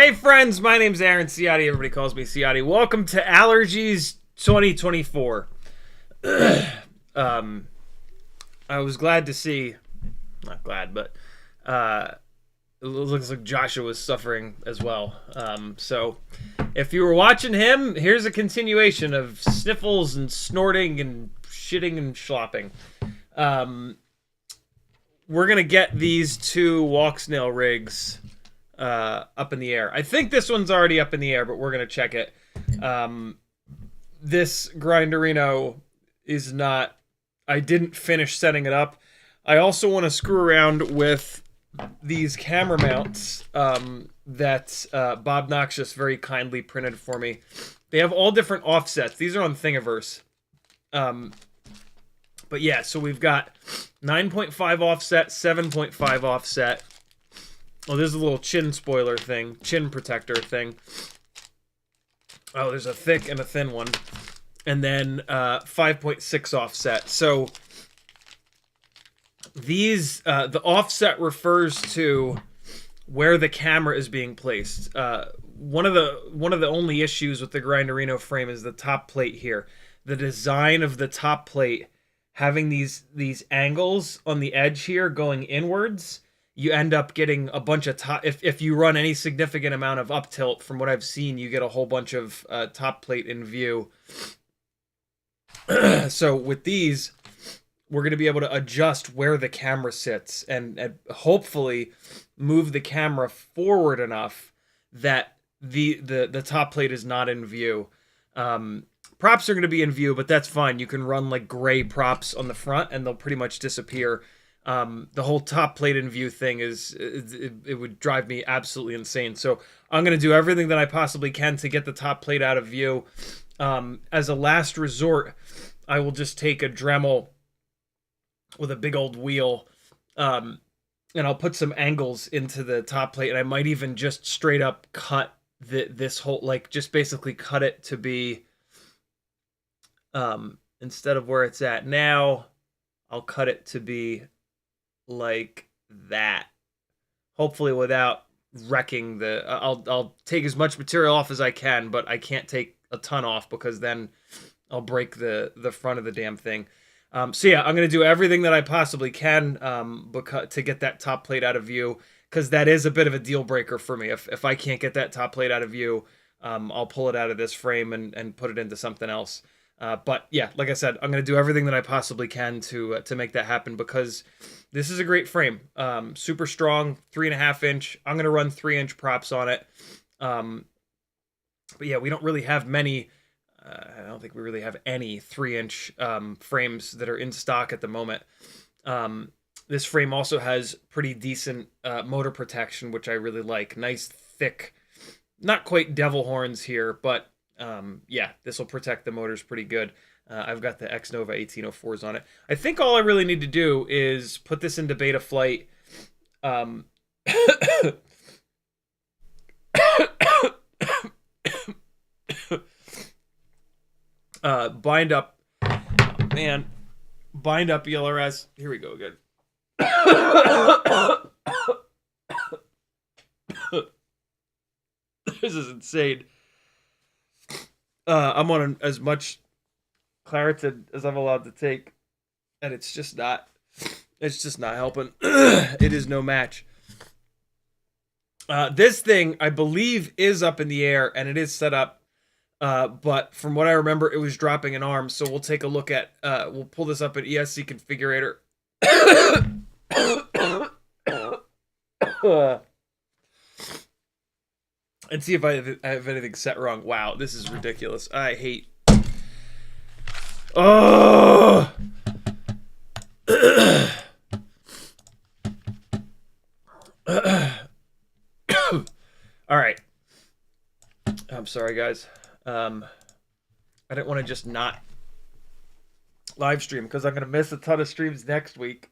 Hey friends, my name's Aaron Ciotti. Everybody calls me Ciotti. Welcome to Allergies 2024. I was glad to see, not glad, but it looks like Joshua was suffering as well. So if you were watching him, here's a continuation of sniffles and snorting and shitting and slopping. We're gonna get these two Walksnail rigs up in the air. I think this one's already up in the air, but we're gonna check it. This Grinderino is not. I didn't finish setting it up. I also want to screw around with these camera mounts that Bob Noxious very kindly printed for me. They have all different offsets. These are on Thingiverse. But yeah, so we've got 9.5 offset, 7.5 offset. Oh, there's a little chin spoiler thing, chin protector thing. Oh, there's a thick and a thin one. And then 5.6 offset. So these, the offset refers to where the camera is being placed. One of the only issues with the Grinderino frame is the top plate here. The design of the top plate having these angles on the edge here going inwards, you end up getting a bunch of top. If you run any significant amount of up tilt, from what I've seen, you get a whole bunch of top plate in view. So with these, we're going to be able to adjust where the camera sits and hopefully move the camera forward enough that the top plate is not in view. Props are going to be in view, but that's fine. You can run like gray props on the front and they'll pretty much disappear. The whole top plate in view thing it would drive me absolutely insane. So I'm going to do everything that I possibly can to get the top plate out of view. As a last resort, I will just take a Dremel with a big old wheel, and I'll put some angles into the top plate, and I might even just straight up cut this whole, like, just basically cut it to be, instead of where it's at now, I'll cut it to be like that. Hopefully without wrecking the, I'll take as much material off as I can, but I can't take a ton off because then I'll break the front of the damn thing. So yeah, I'm going to do everything that I possibly can to get that top plate out of view, because that is a bit of a deal breaker for me. If I can't get that top plate out of view, I'll pull it out of this frame and put it into something else. But yeah, like I said, I'm going to do everything that I possibly can to make that happen, because this is a great frame. Super strong, 3.5 inch. I'm going to run 3-inch props on it. But yeah, we don't really have many, I don't think we really have any 3-inch frames that are in stock at the moment. This frame also has pretty decent motor protection, which I really like. Nice, thick, not quite devil horns here, but yeah, this will protect the motors pretty good. I've got the Xnova 1804s on it. I think all I really need to do is put this into beta flight. Bind up, oh, man, bind up ELRS. Here we go again. This is insane. I'm on as much Claritin as I'm allowed to take, and it's just not helping. It is no match. This thing, I believe, is up in the air, and it is set up. But from what I remember, it was dropping an arm. So we'll take a look at, we'll pull this up at ESC configurator. And see if I have anything set wrong. Wow, this is ridiculous. I hate. Oh! All right. I'm sorry, guys. I didn't want to just not live stream because I'm going to miss a ton of streams next week.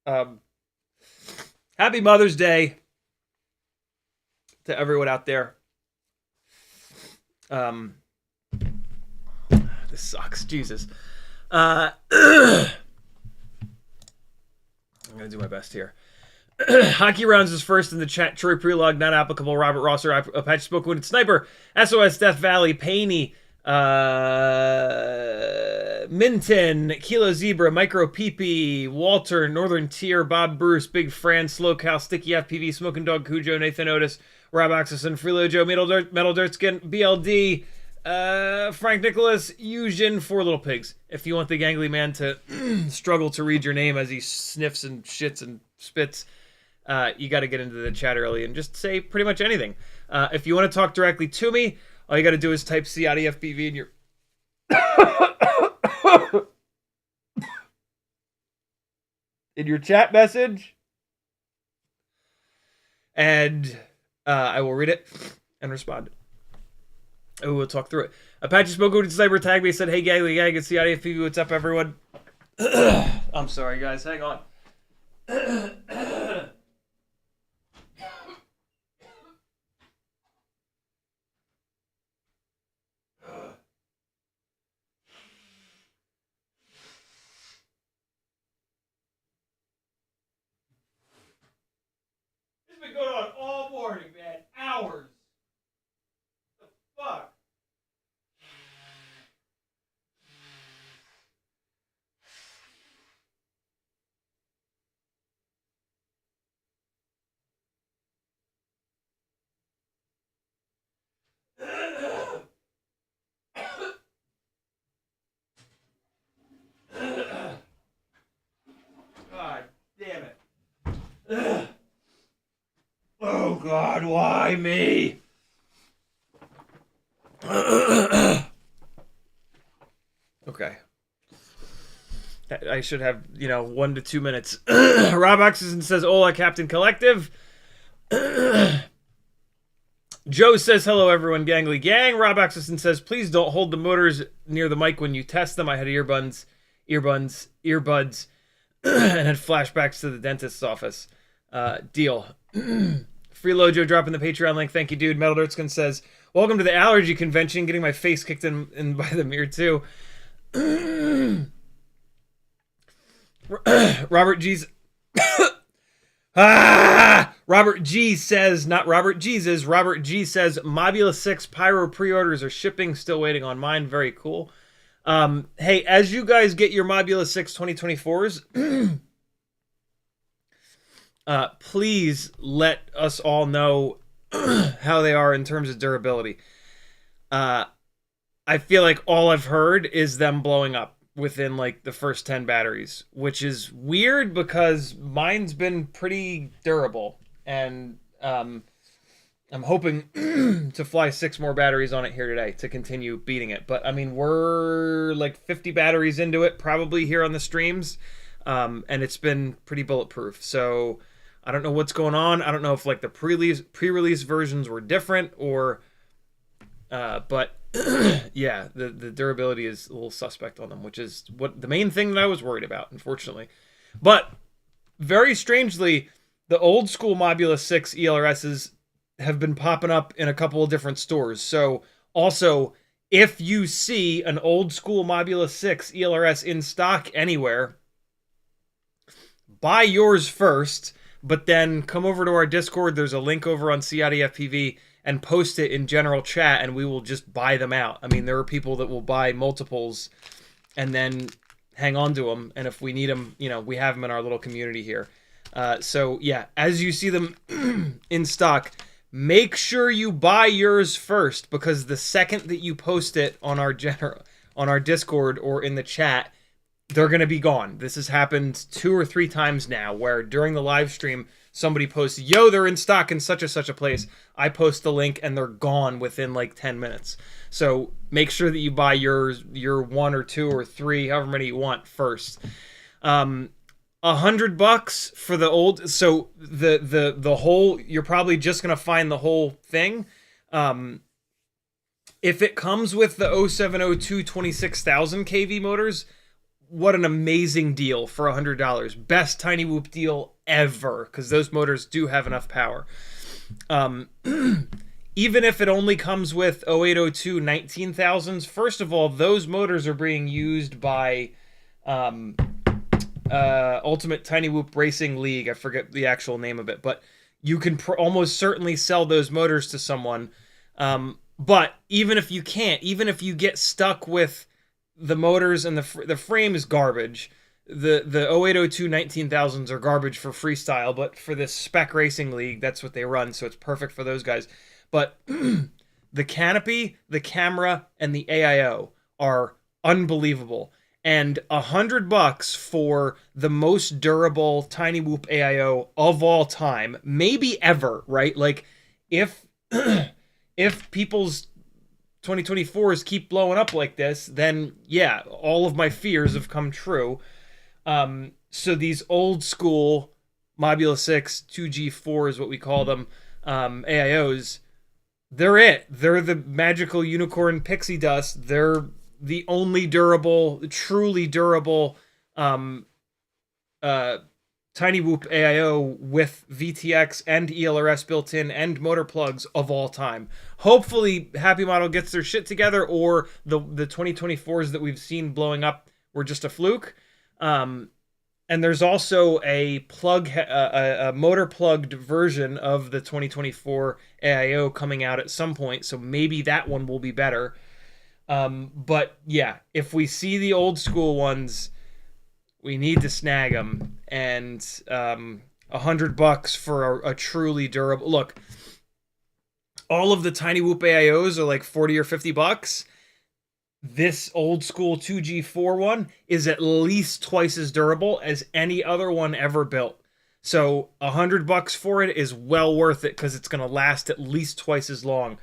Happy Mother's Day to everyone out there. This sucks. Jesus. I'm going to do my best here. Hockey Rounds is first in the chat. Troy Prelog, not applicable. Robert Rosser, Apache Smoke Wounded Sniper, SOS Death Valley, Paney, Minton, Kilo Zebra, Micro PP, Walter, Northern Tier, Bob Bruce, Big Fran, Slow Cal, Sticky FPV, Smoking Dog, Cujo, Nathan Otis, Rob Axelson, Freelo Joe, Metal Dirt Skin, BLD, Frank Nicholas, Eugen, Four Little Pigs. If you want the gangly man to struggle to read your name as he sniffs and shits and spits, you got to get into the chat early and just say pretty much anything. If you want to talk directly to me, all you got to do is type CiottiFPV in your in your chat message, and I will read it and respond. Oh, we'll talk through it. Apache Smoke Wounded Sniper tagged me, said, "Hey, Gangly Gang, it's CiottiFPV. What's up, everyone?" I'm sorry, guys. Hang on. This has been going on all morning, man. Hours. What the fuck? God damn it. Oh God, why me? Okay. I should have, 1 to 2 minutes. Rob Oxison says, "Hola, Captain Collective." Joe says, "Hello, everyone, gangly gang." Rob Oxison says, "Please don't hold the motors near the mic when you test them. I had earbuds, and had flashbacks to the dentist's office." Deal. Freelojo dropping the Patreon link. Thank you, dude. Metal Dirtskin says, "Welcome to the Allergy convention. Getting my face kicked in by the mirror, too." Robert G's... Robert G says, not Robert Jesus, Robert G says, Mobula 6 Pyro pre-orders are shipping. Still waiting on mine. Very cool. Hey, as you guys get your Mobula 6 2024s, please let us all know how they are in terms of durability. I feel like all I've heard is them blowing up within like the first 10 batteries, which is weird because mine's been pretty durable, and I'm hoping to fly 6 more batteries on it here today to continue beating it. But I mean, we're like 50 batteries into it probably here on the streams, and it's been pretty bulletproof. So I don't know what's going on. I don't know if like the pre-release versions were different or but yeah, the durability is a little suspect on them, which is what the main thing that I was worried about, unfortunately. But very strangely, the old school Mobula 6 ELRSs have been popping up in a couple of different stores. So also, if you see an old school Mobula 6 ELRS in stock anywhere, buy yours first, but then come over to our Discord. There's a link over on CiottiFPV, and post it in general chat, and we will just buy them out. I mean, there are people that will buy multiples and then hang on to them, and if we need them, we have them in our little community here. So yeah, as you see them in stock, make sure you buy yours first, because the second that you post it on our Discord or in the chat, they're going to be gone. This has happened 2 or 3 times now, where during the live stream, somebody posts, "Yo, they're in stock in such and such a place." I post the link and they're gone within like 10 minutes. So make sure that you buy your 1 or 2 or 3, however many you want, first. $100 for the old. So the whole, you're probably just gonna find the whole thing. If it comes with the 0702 26,000 kV motors, what an amazing deal for $100. Best Tiny Whoop deal ever, because those motors do have enough power. Even if it only comes with 0802 19,000s, first of all, those motors are being used by Ultimate Tiny Whoop Racing League. I forget the actual name of it, but you can almost certainly sell those motors to someone. But even if you can't, even if you get stuck with the motors and the frame is garbage. The 0802 19,000s are garbage for freestyle, but for this spec racing league, that's what they run, so it's perfect for those guys. But the canopy, the camera, and the AIO are unbelievable. And $100 for the most durable Tiny Whoop AIO of all time, maybe ever, right? Like, if if people's 2024s keep blowing up like this, then yeah, all of my fears have come true. So these old school Mobula 6 2G4 is what we call them, AIOs, they're it. They're the magical unicorn pixie dust. They're the only durable, truly durable Tiny Whoop AIO with VTX and ELRS built in and motor plugs of all time. Hopefully Happy Model gets their shit together, or the 2024s that we've seen blowing up were just a fluke. And there's also a motor plugged version of the 2024 AIO coming out at some point, so maybe that one will be better. But yeah, if we see the old school ones, we need to snag them. And $100 for a truly durable. Look, all of the Tiny Whoop AIOs are like $40 or $50. This old school 2G4 one is at least twice as durable as any other one ever built. So $100 for it is well worth it, because it's going to last at least twice as long.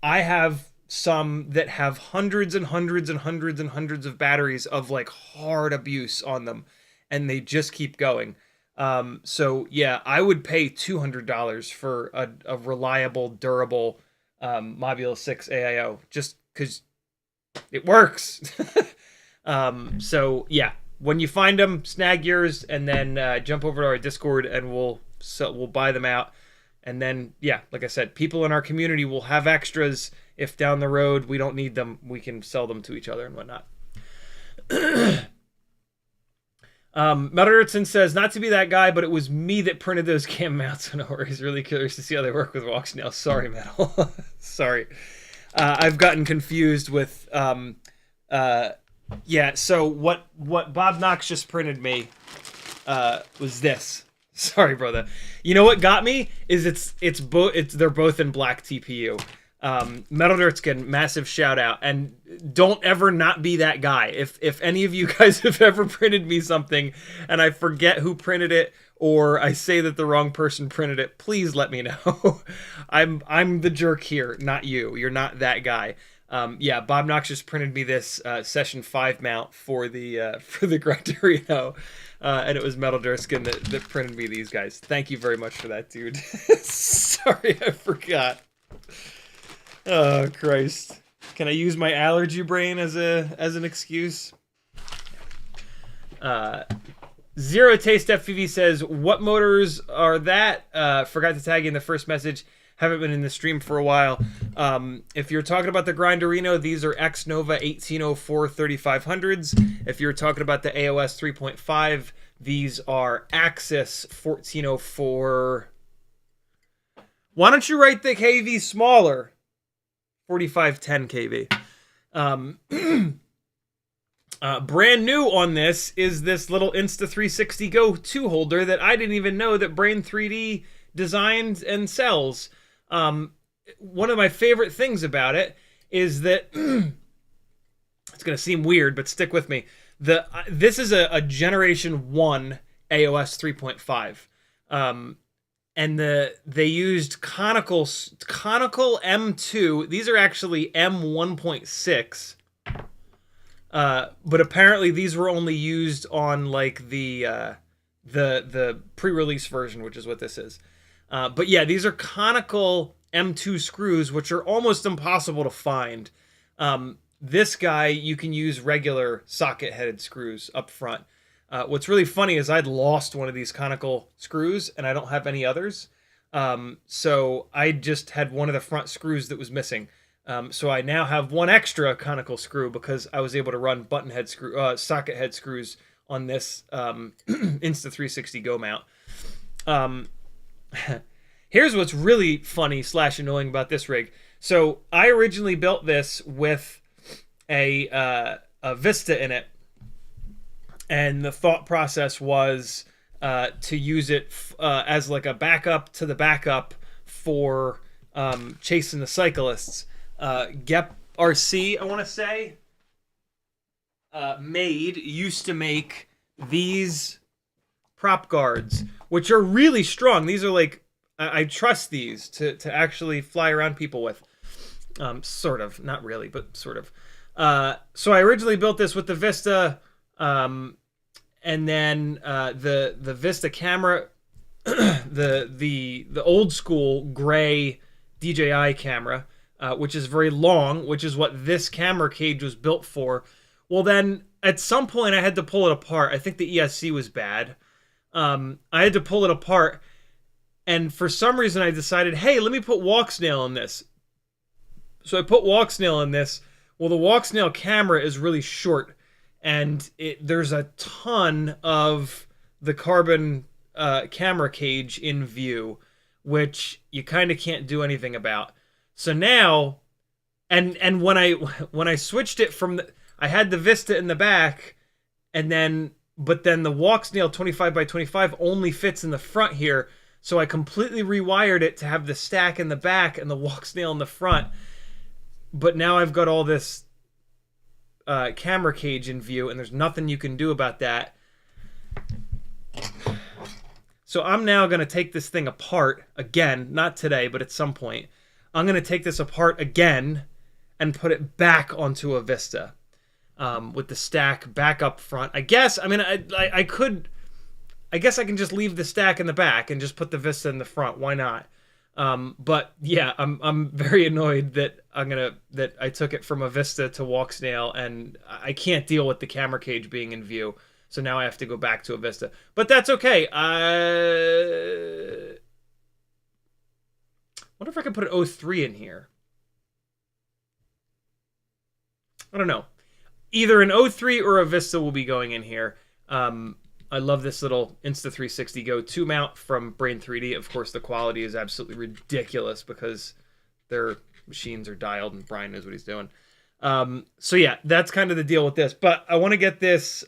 I have some that have hundreds and hundreds and hundreds and hundreds of batteries of like hard abuse on them, and they just keep going. So yeah, I would pay $200 for a reliable, durable Mobula 6 AIO, just because it works. So yeah, when you find them, snag yours, and then jump over to our Discord and we'll buy them out. And then yeah, like I said, people in our community will have extras. If down the road we don't need them, we can sell them to each other and whatnot. Melderson says, not to be that guy, but it was me that printed those cam mounts. No worries. Really curious to see how they work with Walksnail. Sorry, Metal. Sorry. I've gotten confused with yeah, so what Bob Knox just printed me was this. Sorry, brother. You know what got me is they're both in black TPU. Metal Dirtskin, massive shout out, and don't ever not be that guy. If any of you guys have ever printed me something and I forget who printed it, or I say that the wrong person printed it, please let me know. I'm the jerk here, not you. You're not that guy. Yeah, Bob Knox just printed me this Session 5 mount for the Grinderino, and it was Metal Durskin that printed me these guys. Thank you very much for that, dude. Sorry, I forgot. Oh, Christ. Can I use my allergy brain as an excuse? Zero Taste FPV says, what motors are that? Forgot to tag in the first message. Haven't been in the stream for a while. If you're talking about the Grinderino, these are X-Nova 1804 3500s. If you're talking about the AOS 3.5, these are Axis 1404. Why don't you write the KV smaller? 4510 kV. Brand new on this is this little Insta360 Go 2 holder that I didn't even know that Brain 3D designs and sells. One of my favorite things about it is that it's going to seem weird, but stick with me. This is a Generation 1 AOS 3.5. And they used conical M2. These are actually M1.6. But apparently these were only used on like the pre-release version, which is what this is. But yeah, these are conical M2 screws, which are almost impossible to find. This guy, you can use regular socket-headed screws up front. What's really funny is I'd lost one of these conical screws, and I don't have any others. So I just had one of the front screws that was missing. So I now have one extra conical screw because I was able to run socket head screws on this Insta360 Go mount. Here's what's really funny / annoying about this rig. So I originally built this with a Vista in it, and the thought process was to use it as like a backup to the backup for chasing the cyclists. Gep RC, I want to say, used to make these prop guards, which are really strong. These are like, I trust these to actually fly around people with. Sort of, not really, but sort of. So I originally built this with the Vista, and then the Vista camera, the old school gray DJI camera, which is very long, which is what this camera cage was built for. Well, then at some point I had to pull it apart. I think the ESC was bad. I had to pull it apart, and for some reason I decided, hey, let me put Walksnail in this. So I put Walksnail in this. Well, the Walksnail camera is really short, and there's a ton of the carbon camera cage in view, which you kind of can't do anything about. So now, and when I switched it from I had the Vista in the back, and then but then the Walksnail 25x25 only fits in the front here, so I completely rewired it to have the stack in the back and the Walksnail in the front. But now I've got all this camera cage in view, and there's nothing you can do about that. So I'm now going to take this thing apart again, not today, but at some point. I'm going to take this apart again and put it back onto a Vista with the stack back up front. I guess, I mean, I guess I can just leave the stack in the back and just put the Vista in the front. Why not? But yeah, I'm very annoyed that I took it from a Vista to Walksnail, and I can't deal with the camera cage being in view. So now I have to go back to a Vista. But that's okay. I wonder if I can put an 03 in here. I don't know. Either an 03 or a Vista will be going in here. I love this little Insta360 Go 2 mount from Brain 3D. Of course, the quality is absolutely ridiculous because their machines are dialed and Brian knows what he's doing. So yeah, that's kind of the deal with this. But I want to get this.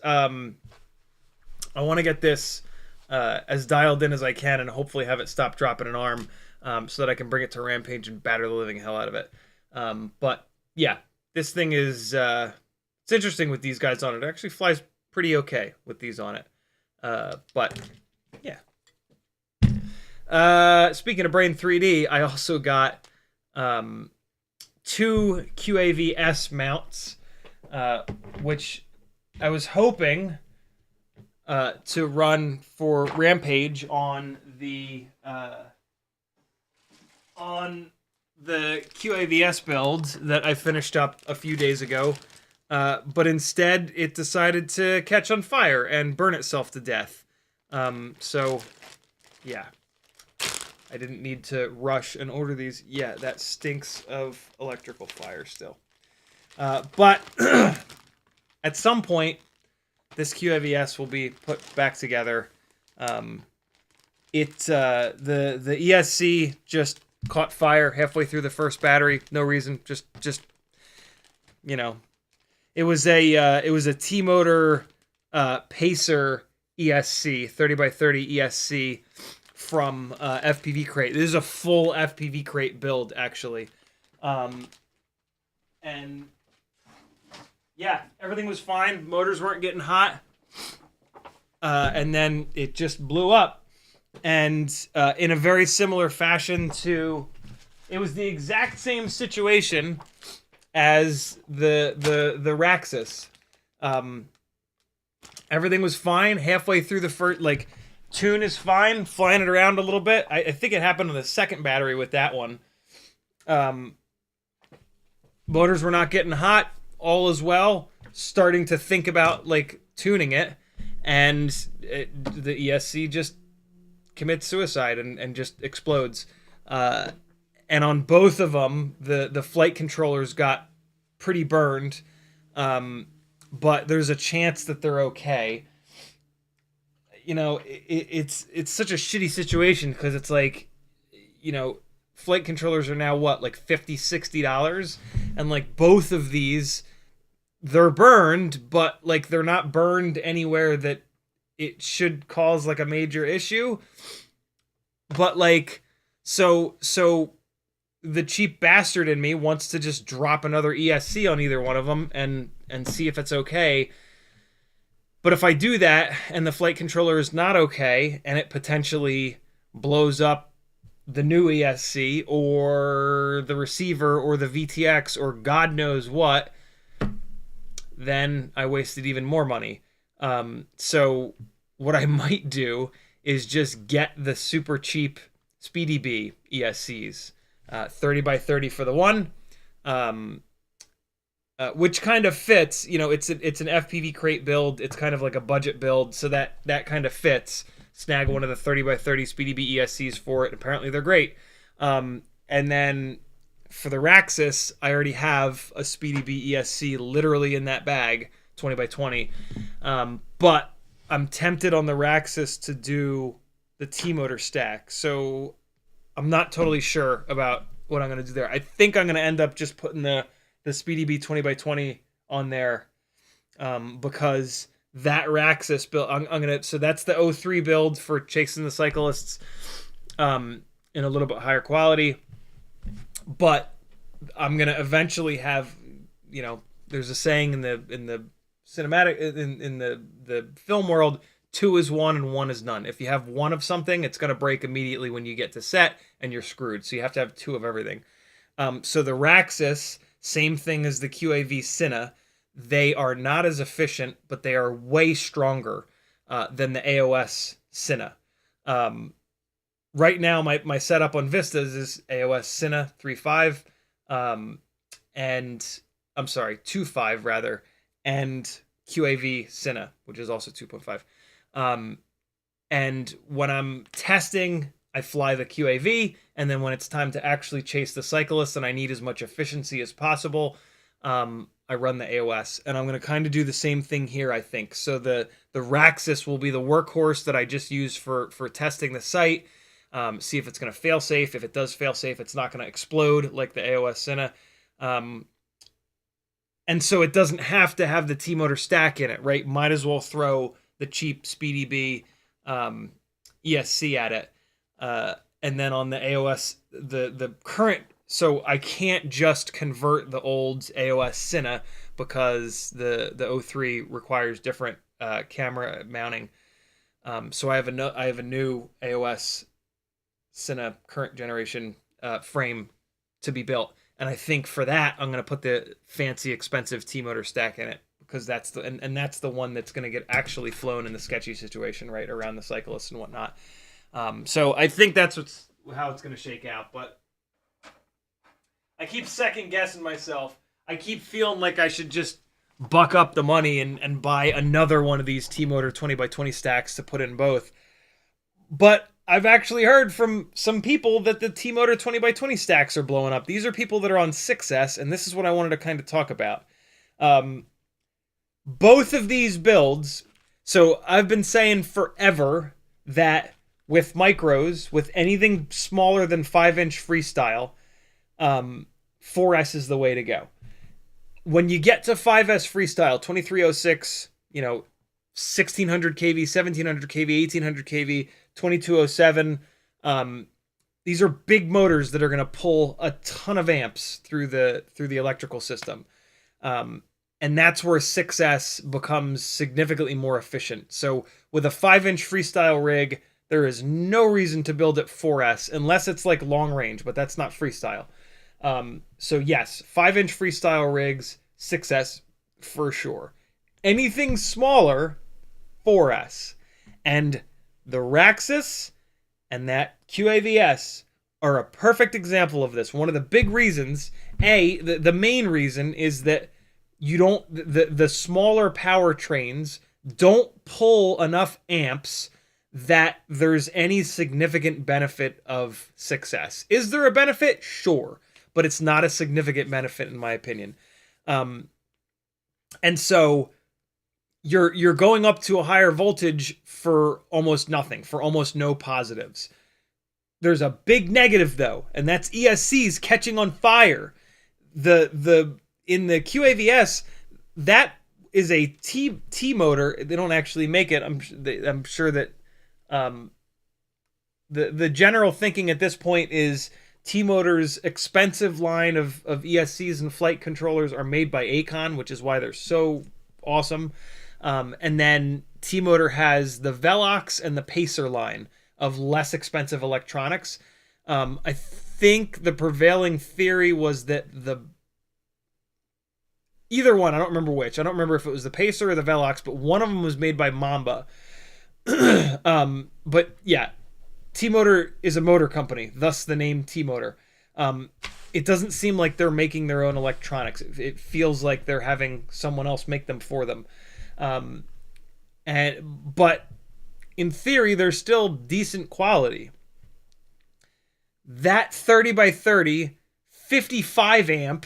As dialed in as I can, and hopefully have it stop dropping an arm, so that I can bring it to Rampage and batter the living hell out of it. But yeah, this thing is it's interesting with these guys on it. It actually flies pretty okay with these on it. But yeah. Speaking of Brain 3D, I also got 2 QAV-S mounts, which I was hoping to run for Rampage on the QAV-S build that I finished up a few days ago. But instead, it decided to catch on fire and burn itself to death. So, yeah. I didn't need to rush and order these. Yeah, that stinks of electrical fire still. But at some point, this QAV-S will be put back together. The ESC just caught fire halfway through the first battery. No reason. Just you know. It was a T-Motor Pacer ESC, 30x30 ESC from FPV Crate. This is a full FPV Crate build, actually. And yeah, everything was fine. Motors weren't getting hot. And then it just blew up. And in a very similar fashion to... It was the exact same situation as the Raxus. Everything was fine halfway through the first, like, tune is fine, flying it around a little bit. I think it happened on the second battery with that one. Motors were not getting hot, all is well, starting to think about, like, tuning it, and the ESC just commits suicide and just explodes. And on both of them, the flight controllers got pretty burned, but there's a chance that they're okay. you know, it's such a shitty situation because it's like, you know, flight controllers are now what, like $50-$60, and like both of these, they're burned, but like they're not burned anywhere that it should cause like a major issue. But like, so the cheap bastard in me wants to just drop another ESC on either one of them and see if it's okay. But if I do that and the flight controller is not okay and it potentially blows up the new ESC or the receiver or the VTX or God knows what, then I wasted even more money. So what I might do is just get the super cheap Speedy B ESCs, 30x30 for the one, which kind of fits. You know, it's an FPV crate build. It's kind of like a budget build, so that kind of fits. Snag one of the 30x30 Speedy B ESCs for it. Apparently they're great. And then for the Raxus, I already have a Speedy B ESC literally in that bag, 20x20. But I'm tempted on the Raxus to do the T-motor stack. So I'm not totally sure about what I'm going to do there. I think I'm going to end up just putting the Speedy B 20x20 on there, because that Raxus build, I'm going to, so that's the 03 build for chasing the cyclists, in a little bit higher quality. But I'm going to eventually have, you know, there's a saying in the cinematic, in the film world, 2 is 1 and 1 is none. If you have 1 of something, it's going to break immediately when you get to set and you're screwed. So you have to have 2 of everything. So the Raxus, same thing as the QAV-S. They are not as efficient, but they are way stronger than the AOS Cine. Right now, my setup on Vistas is AOS Cine 3.5, and I'm sorry, 2.5 rather, and QAV Cine, which is also 2.5. And when I'm testing, I fly the QAV, and then when it's time to actually chase the cyclist and I need as much efficiency as possible, I run the AOS. And I'm going to kind of do the same thing here, I think. So the Raxus will be the workhorse that I just use for testing the site, see if it's going to fail safe. If it does fail safe, it's not going to explode like the AOS Cine. And so it doesn't have to have the T-motor stack in it, right? Might as well throw the cheap Speedy B ESC at it. And then on the AOS, the current, so I can't just convert the old AOS Cine because the 03 requires different camera mounting. So I have a new AOS Cine current generation frame to be built. And I think for that, I'm going to put the fancy, expensive T-motor stack in it, because that's that's the one that's going to get actually flown in the sketchy situation, right, around the cyclists and whatnot. So I think that's how it's going to shake out. But I keep second guessing myself. I keep feeling like I should just buck up the money and buy another one of these T-motor 20x20 stacks to put in both. But I've actually heard from some people that the T-motor 20x20 stacks are blowing up. These are people that are on 6S, and this is what I wanted to kind of talk about. Both of these builds, so I've been saying forever that with micros, with anything smaller than 5-inch freestyle, 4S is the way to go. When you get to 5S freestyle, 2306, you know, 1600 kV, 1700 kV, 1800 kV, 2207, these are big motors that are going to pull a ton of amps through the electrical system. And that's where 6S becomes significantly more efficient. So with a 5-inch freestyle rig, there is no reason to build it 4S unless it's like long range, but that's not freestyle. So yes, 5-inch freestyle rigs, 6S for sure. Anything smaller, 4S. And the Raxus and that QAV-S are a perfect example of this. One of the big reasons, the main reason is that you don't, the smaller powertrains don't pull enough amps that there's any significant benefit of 6S. Is there a benefit? Sure. But it's not a significant benefit in my opinion. And so you're going up to a higher voltage for almost nothing, for almost no positives. There's a big negative though, and that's ESCs catching on fire. In the QAV-S, that is a T motor. They don't actually make it. I'm sure that the general thinking at this point is T Motor's expensive line of ESCs and flight controllers are made by Acon, which is why they're so awesome. And then T Motor has the Velox and the Pacer line of less expensive electronics. I think the prevailing theory was that either one, I don't remember which. I don't remember if it was the Pacer or the Velox, but one of them was made by Mamba. But yeah, T-Motor is a motor company, thus the name T-Motor. It doesn't seem like they're making their own electronics. It feels like they're having someone else make them for them. But in theory, they're still decent quality. That 30 by 30, 55 amp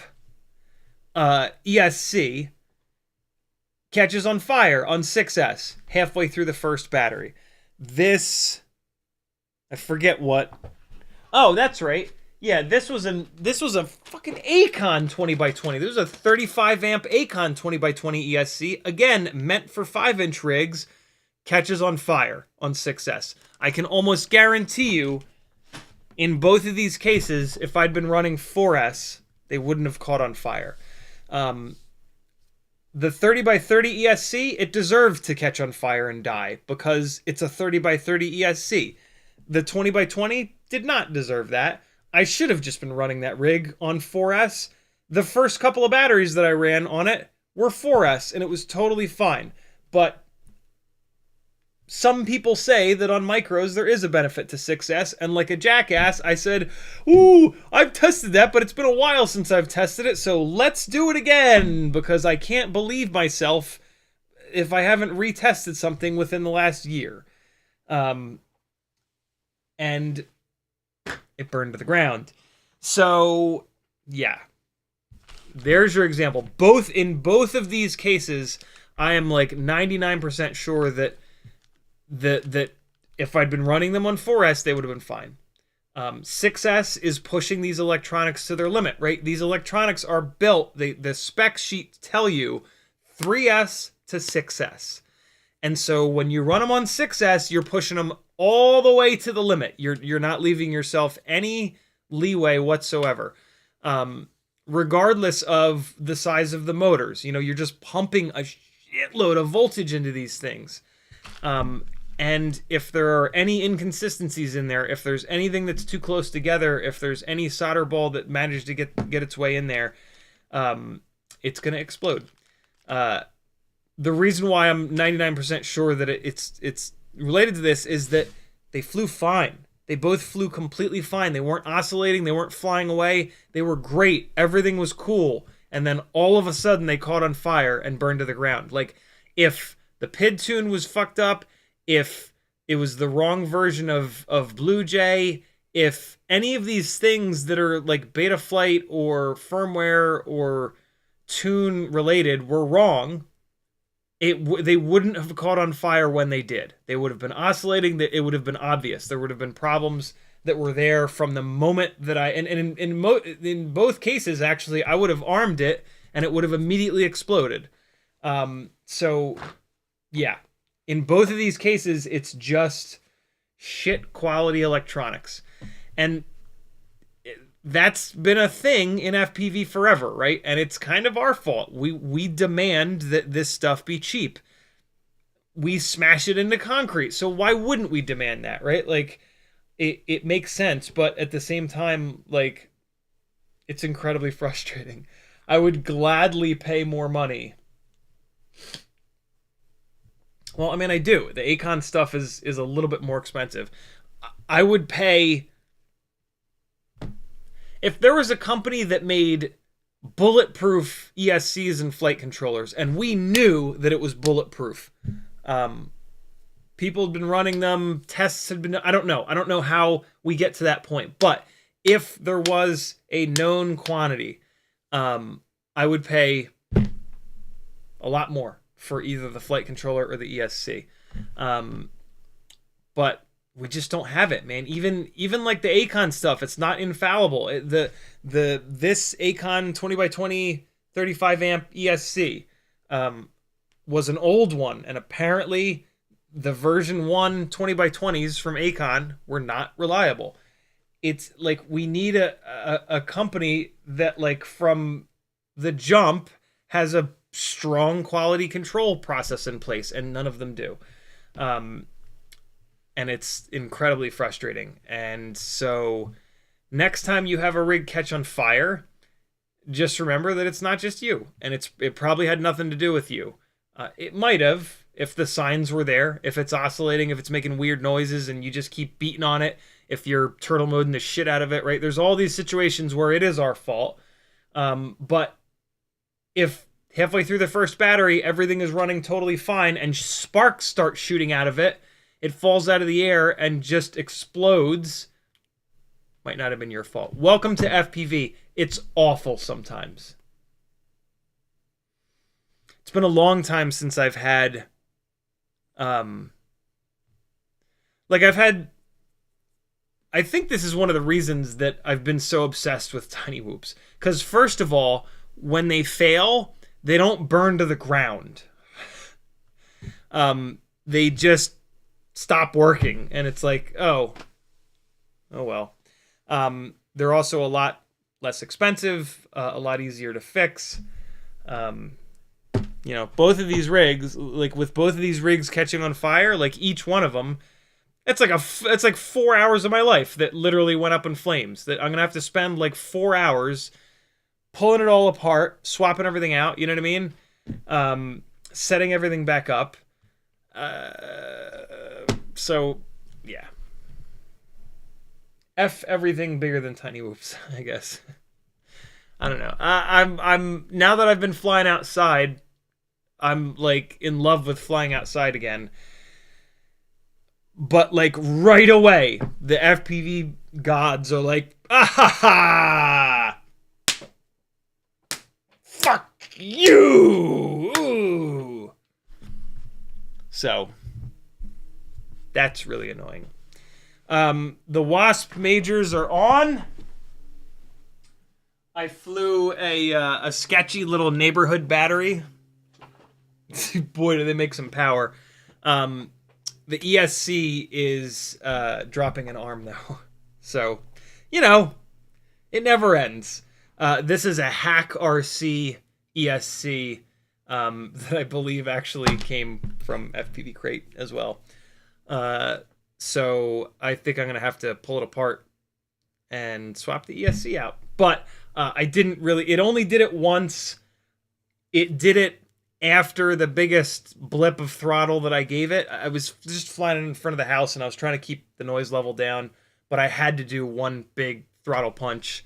ESC catches on fire on 6S halfway through the first battery. This, I forget what. Oh, that's right. Yeah, this was a fucking Acon 20 by 20. This was a 35 amp Acon 20 by 20 ESC. Again, meant for 5-inch rigs. Catches on fire on 6S. I can almost guarantee you, in both of these cases, if I'd been running 4S, they wouldn't have caught on fire. The 30 by 30 ESC, it deserved to catch on fire and die because it's a 30 by 30 ESC. The 20 by 20 did not deserve that. I should have just been running that rig on 4S. The first couple of batteries that I ran on it were 4S, and it was totally fine. But some people say that on micros there is a benefit to 6S, and like a jackass, I said, ooh, I've tested that, but it's been a while since I've tested it, so let's do it again, because I can't believe myself if I haven't retested something within the last year. And it burned to the ground. So, yeah. There's your example. In both of these cases, I am like 99% sure that if I'd been running them on 4S, they would have been fine. 6S is pushing these electronics to their limit, right? These electronics are built, the spec sheets tell you 3S to 6S. And so when you run them on 6S, you're pushing them all the way to the limit. You're not leaving yourself any leeway whatsoever. Regardless of the size of the motors, you're just pumping a shitload of voltage into these things. And if there are any inconsistencies in there, if there's anything that's too close together, if there's any solder ball that managed to get its way in there, it's going to explode. The reason why I'm 99% sure that it's related to this is that they flew fine. They both flew completely fine. They weren't oscillating. They weren't flying away. They were great. Everything was cool. And then all of a sudden they caught on fire and burned to the ground. Like, if the PID tune was fucked up, if it was the wrong version of Blue Jay, if any of these things that are like Betaflight or firmware or tune related were wrong, they wouldn't have caught on fire when they did. They would have been oscillating. That it would have been obvious. There would have been problems that were there from the moment that in both cases, actually, I would have armed it and it would have immediately exploded. So, yeah. In both of these cases, it's just shit quality electronics. And that's been a thing in FPV forever, right? And it's kind of our fault. We demand that this stuff be cheap. We smash it into concrete. So why wouldn't we demand that, right? Like, it makes sense, but at the same time, like, it's incredibly frustrating. I would gladly pay more money. Well, I mean, I do. The Acon stuff is a little bit more expensive. I would pay... If there was a company that made bulletproof ESCs and flight controllers, and we knew that it was bulletproof, people had been running them, tests had been... I don't know how we get to that point. But if there was a known quantity, I would pay a lot more for either the flight controller or the ESC. But we just don't have it, man. Even like the Acon stuff, it's not infallible. This Acon 20x20 35 amp ESC was an old one, and apparently the version 1 20x20s from Acon were not reliable. It's like we need a company that, like, from the jump has a strong quality control process in place, and none of them do. And it's incredibly frustrating. And so next time you have a rig catch on fire, just remember that it's not just you, and it probably had nothing to do with you. It might have, if the signs were there, if it's oscillating, if it's making weird noises and you just keep beating on it, if you're turtle moding the shit out of it, right? There's all these situations where it is our fault. But if halfway through the first battery, everything is running totally fine and sparks start shooting out of it, it falls out of the air and just explodes, might not have been your fault. Welcome to FPV. It's awful sometimes. It's been a long time since I've had, I think this is one of the reasons that I've been so obsessed with tiny whoops. Because first of all, when they fail, they don't burn to the ground. They just stop working, and it's like, oh well. They're also a lot less expensive, a lot easier to fix. You know, both of these rigs, like with both of these rigs catching on fire, like each one of them, it's like 4 hours of my life that literally went up in flames. That I'm gonna have to spend like 4 hours pulling it all apart, swapping everything out. You know what I mean? Setting everything back up. So yeah. F everything bigger than tiny whoops, I guess. I don't know. I'm now that I've been flying outside, I'm like in love with flying outside again. But like right away, the FPV gods are like, ah ha ha! Fuck you! Ooh. So that's really annoying. The Wasp majors are on. I flew a sketchy little neighborhood battery. Boy, do they make some power. The ESC is dropping an arm, though. So, you know, it never ends. This is a Hack RC ESC that I believe actually came from FPV Crate as well. So I think I'm going to have to pull it apart and swap the ESC out. But I didn't really... It only did it once. It did it after the biggest blip of throttle that I gave it. I was just flying in front of the house, and I was trying to keep the noise level down, but I had to do one big throttle punch.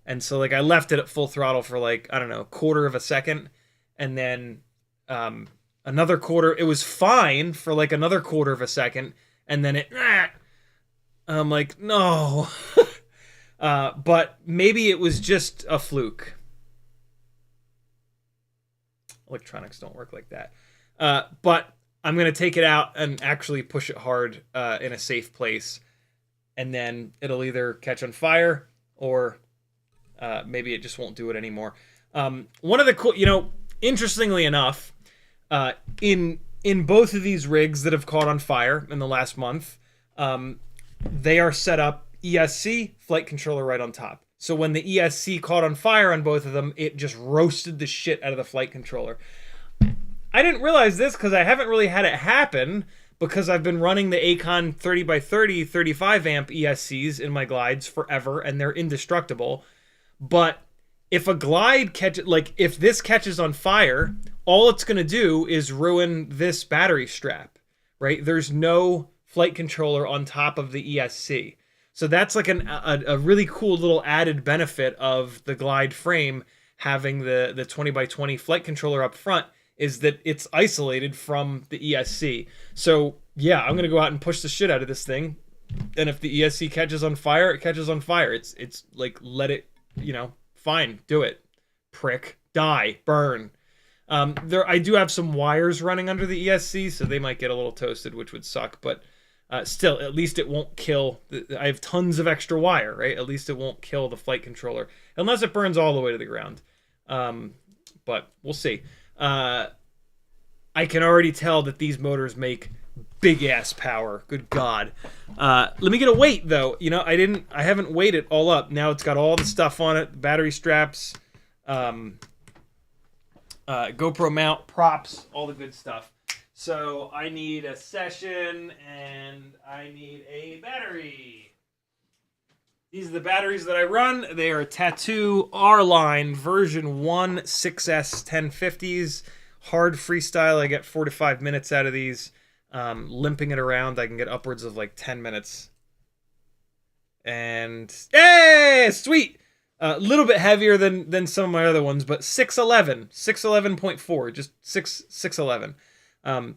And so, like, I left it at full throttle for, like, I don't know, a quarter of a second. And then another quarter... It was fine for, like, another quarter of a second. And then I'm like, no. But maybe it was just a fluke. Electronics don't work like that. But I'm going to take it out and actually push it hard in a safe place. And then it'll either catch on fire or maybe it just won't do it anymore. One of the cool, you know, interestingly enough, in both of these rigs that have caught on fire in the last month, they are set up ESC, flight controller right on top. So when the ESC caught on fire on both of them, it just roasted the shit out of the flight controller. I didn't realize this because I haven't really had it happen because I've been running the Acon 30x30 35 amp ESCs in my glides forever, and they're indestructible. But if a glide catches, like if this catches on fire, all it's going to do is ruin this battery strap, right? There's no flight controller on top of the ESC. So that's like a really cool little added benefit of the glide frame having the 20x20 flight controller up front is that it's isolated from the ESC. So yeah, I'm going to go out and push the shit out of this thing. And if the ESC catches on fire, it catches on fire. It's like, let it, you know, fine, do it. Prick, die, burn. I do have some wires running under the ESC, so they might get a little toasted, which would suck. But still, at least it won't kill. I have tons of extra wire, right? At least it won't kill the flight controller, unless it burns all the way to the ground. But we'll see. I can already tell that these motors make big ass power. Good God. Let me get a weight though. You know, I haven't weighed it all up. Now it's got all the stuff on it, battery straps, GoPro mount, props, all the good stuff. So I need a session and I need a battery. These are the batteries that I run. They are Tattu R-Line version 1 6S 1050s. Hard freestyle. I get 4 to 5 minutes out of these. Limping it around, I can get upwards of like 10 minutes. And hey, sweet. A little bit heavier than some of my other ones, but 611.4, just 611.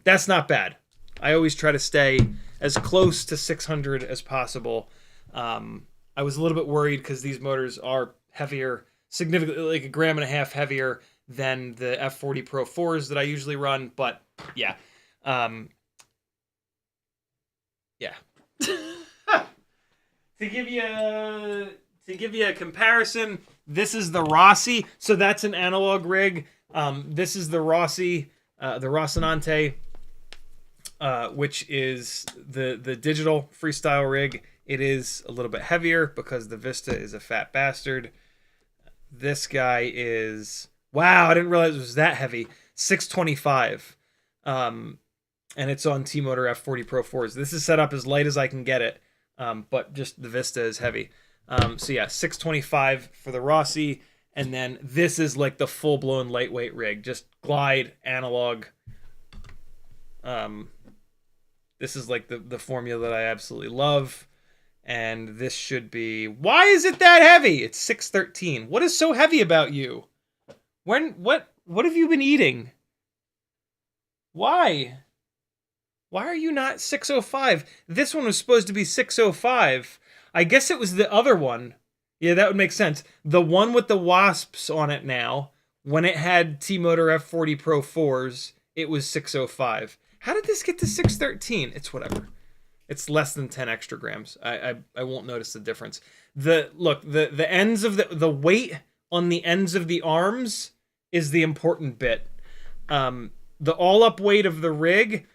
That's not bad. I always try to stay as close to 600 as possible. I was a little bit worried because these motors are heavier, significantly, like 1.5 grams heavier than the F40 Pro 4s that I usually run, but yeah. Yeah. To give you a comparison, this is the Rossi, so that's an analog rig. This is the Rossi, the Rocinante, which is the digital freestyle rig. It is a little bit heavier because the Vista is a fat bastard. This guy is, wow, I didn't realize it was that heavy. 625. And it's on T-Motor F40 Pro 4s. This is set up as light as I can get it, but just the Vista is heavy. So yeah, 625 for the Rossi, and then this is like the full-blown lightweight rig, just glide, analog. This is like the formula that I absolutely love, and this should be, why is it that heavy? It's 613. What is so heavy about you? What have you been eating? Why? Why are you not 605? This one was supposed to be 605. I guess it was the other one. Yeah, that would make sense. The one with the wasps on it now, when it had T-Motor F40 Pro 4s, it was 605. How did this get to 613? It's whatever. It's less than 10 extra grams. I won't notice the difference. The ends of the weight on the ends of the arms is the important bit. The all-up weight of the rig,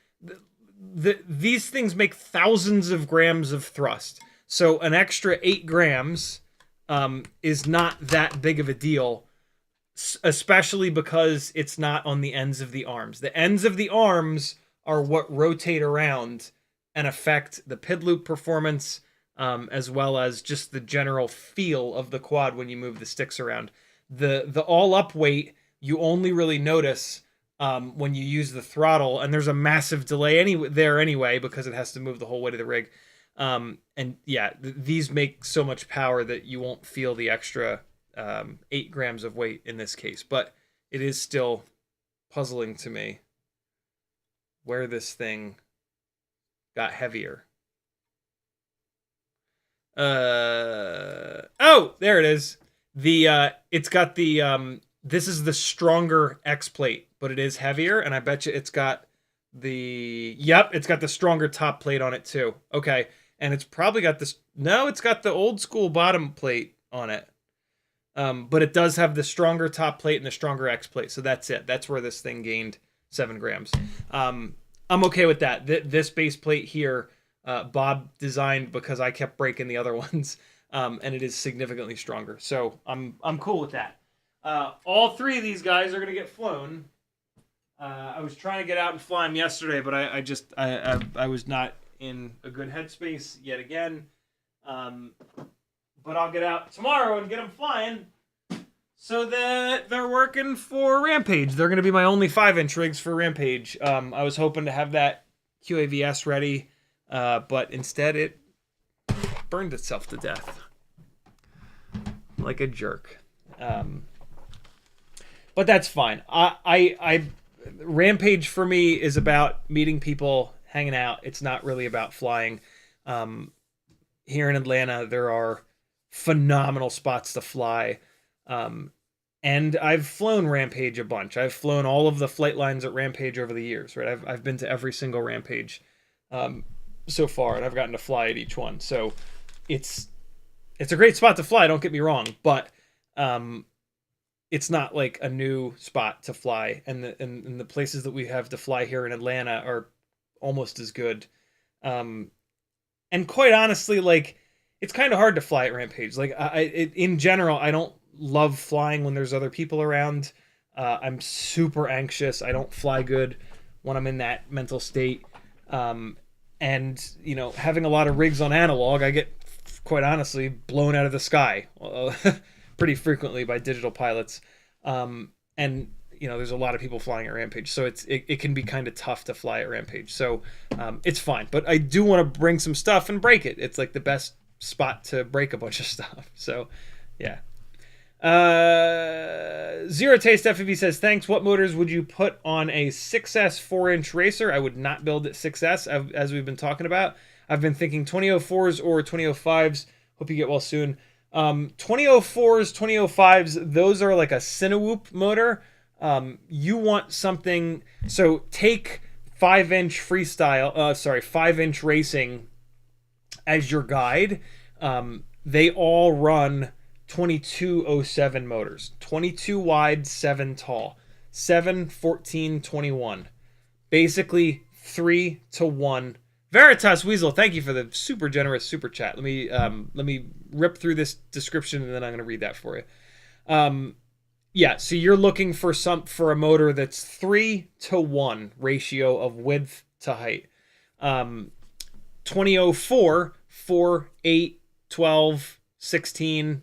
these things make thousands of grams of thrust. So an extra 8 grams is not that big of a deal, especially because it's not on the ends of the arms. The ends of the arms are what rotate around and affect the PID loop performance, as well as just the general feel of the quad when you move the sticks around. The all-up weight, you only really notice when you use the throttle, and there's a massive delay anyway because it has to move the whole weight of the rig. And yeah, these make so much power that you won't feel the extra 8 grams of weight in this case, but it is still puzzling to me where this thing got heavier. Oh, there it is. It's got the this is the stronger X plate, but it is heavier, and I bet you it's got it's got the stronger top plate on it too. Okay, and it's probably got this, no, it's got the old school bottom plate on it. But it does have the stronger top plate and the stronger X plate, so that's it. That's where this thing gained 7 grams. I'm okay with that. This base plate here, Bob designed because I kept breaking the other ones, and it is significantly stronger. So I'm cool with that. All 3 of these guys are gonna get flown. I was trying to get out and fly them yesterday, but I was not in a good headspace yet again. But I'll get out tomorrow and get them flying, so that they're working for Rampage. They're going to be my only 5-inch rigs for Rampage. I was hoping to have that QAV-S ready, but instead it burned itself to death. Like a jerk. But that's fine. Rampage for me is about meeting people, hanging out. It's not really about flying. Here in Atlanta, there are phenomenal spots to fly. And I've flown Rampage a bunch. I've flown all of the flight lines at Rampage over the years, right? I've been to every single Rampage so far, and I've gotten to fly at each one. So it's a great spot to fly, don't get me wrong, but it's not like a new spot to fly. And the places that we have to fly here in Atlanta are almost as good. And quite honestly, like, it's kind of hard to fly at Rampage. Like, in general, I don't love flying when there's other people around. I'm super anxious. I don't fly good when I'm in that mental state. And, you know, having a lot of rigs on analog, I get, quite honestly, blown out of the sky pretty frequently by digital pilots. And, you know, there's a lot of people flying at Rampage, so it can be kind of tough to fly at Rampage. So it's fine. But I do want to bring some stuff and break it. It's like the best spot to break a bunch of stuff. So, yeah. Zero Taste FPV says, thanks. What motors would you put on a 6S 4-inch racer? I would not build at 6S, as we've been talking about. I've been thinking 2004s or 2005s. Hope you get well soon. 2004s, 2005s, those are like a Cinewhoop motor. You want something, so take 5-inch freestyle, 5-inch racing as your guide. They all run 2207 motors, 22 wide, 7 tall, 7, 14, 21. Basically 3-to-1. Veritas Weasel, thank you for the super generous super chat. Let me rip through this description and then I'm going to read that for you. Yeah, so you're looking for a motor that's 3-to-1 ratio of width to height. 2004, 4, 8, 12, 16,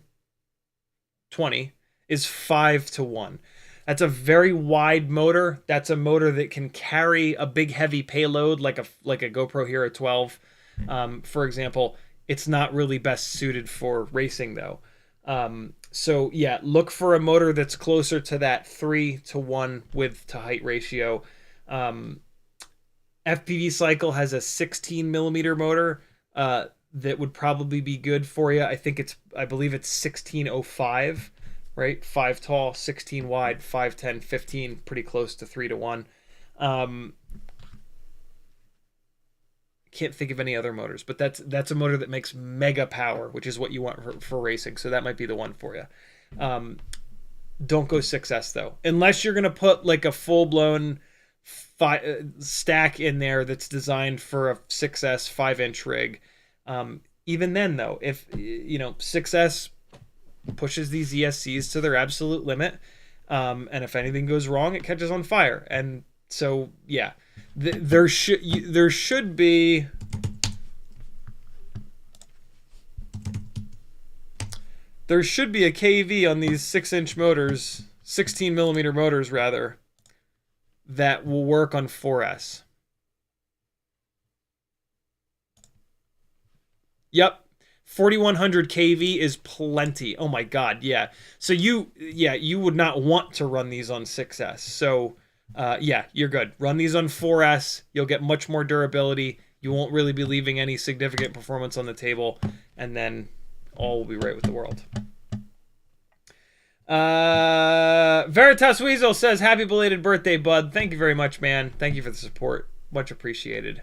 20 is 5-to-1. That's a very wide motor. That's a motor that can carry a big heavy payload like a GoPro Hero 12, for example. It's not really best suited for racing though. So yeah, look for a motor that's closer to that 3-to-1 width to height ratio. FPV Cycle has a 16 millimeter motor that would probably be good for you. I believe it's 1605, right? 5 tall, 16 wide, 5'10", 15, pretty close to 3-to-1. Can't think of any other motors, but that's a motor that makes mega power, which is what you want for racing. So that might be the one for you. Don't go 6S though, unless you're gonna put like a full blown stack in there that's designed for a 6S 5-inch rig. Even then though, if you know 6S pushes these ESCs to their absolute limit, and if anything goes wrong, it catches on fire. And so yeah, there should be a KV on these 6-inch motors, 16 millimeter motors rather, that will work on 4S. Yep. 4100 kV is plenty. Oh my god, yeah. So you would not want to run these on 6S. So yeah, you're good. Run these on 4S. You'll get much more durability. You won't really be leaving any significant performance on the table, and then all will be right with the world. Veritas Weasel says, happy belated birthday, bud. Thank you very much, man. Thank you for the support. Much appreciated.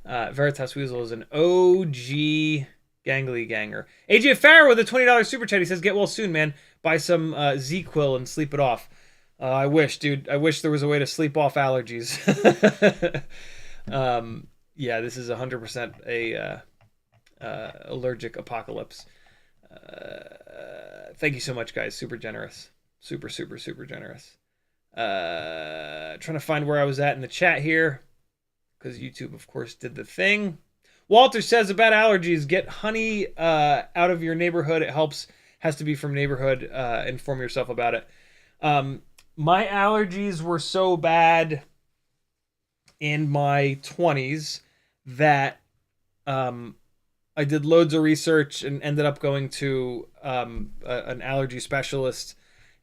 Veritas Weasel is an OG gangly ganger. AJ Farrow with a $20 super chat. He says, get well soon, man. Buy some Z-Quil and sleep it off. I wish, dude. I wish there was a way to sleep off allergies. Yeah, this is 100% a allergic apocalypse. Thank you so much, guys. Super generous. Super, super, super generous. Trying to find where I was at in the chat here, because YouTube, of course, did the thing. Walter says about allergies, get honey out of your neighborhood. It helps. Has to be from neighborhood. Inform yourself about it. My allergies were so bad in my 20s that I did loads of research and ended up going to an allergy specialist.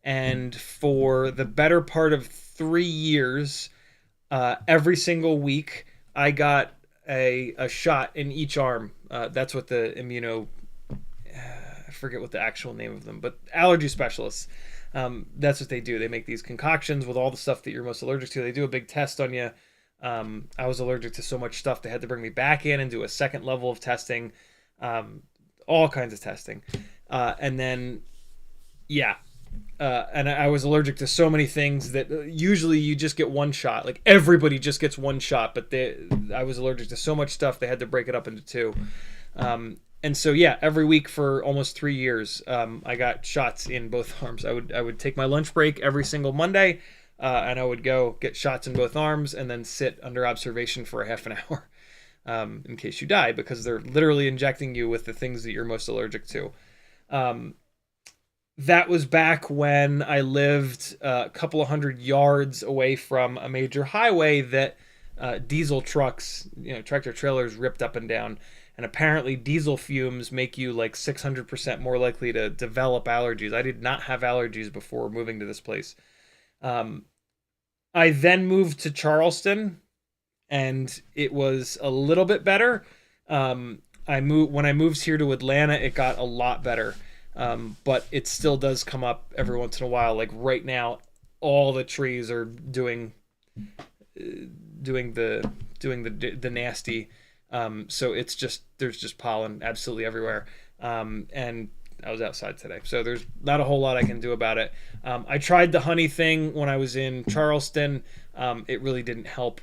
And for the better part of 3 years, every single week, I got a shot in each arm. That's what the I forget what the actual name of them, but allergy specialists. That's what they do. They make these concoctions with all the stuff that you're most allergic to. They do a big test on you. I was allergic to so much stuff they had to bring me back in and do a second level of testing, all kinds of testing, and then and I was allergic to so many things that usually you just get one shot. Like everybody just gets one shot, but I was allergic to so much stuff they had to break it up into two. And so every week for almost 3 years, I got shots in both arms. I would take my lunch break every single Monday. And I would go get shots in both arms and then sit under observation for a half an hour in case you die, because they're literally injecting you with the things that you're most allergic to. That was back when I lived a couple of 100 yards away from a major highway that diesel trucks, tractor trailers ripped up and down. And apparently diesel fumes make you like 600% more likely to develop allergies. I did not have allergies before moving to this place. I then moved to Charleston, and it was a little bit better. When I moved here to Atlanta, it got a lot better, but it still does come up every once in a while. Like right now, all the trees are doing the nasty. So there's just pollen absolutely everywhere, and I was outside today, so there's not a whole lot I can do about it. I tried the honey thing when I was in Charleston. It really didn't help.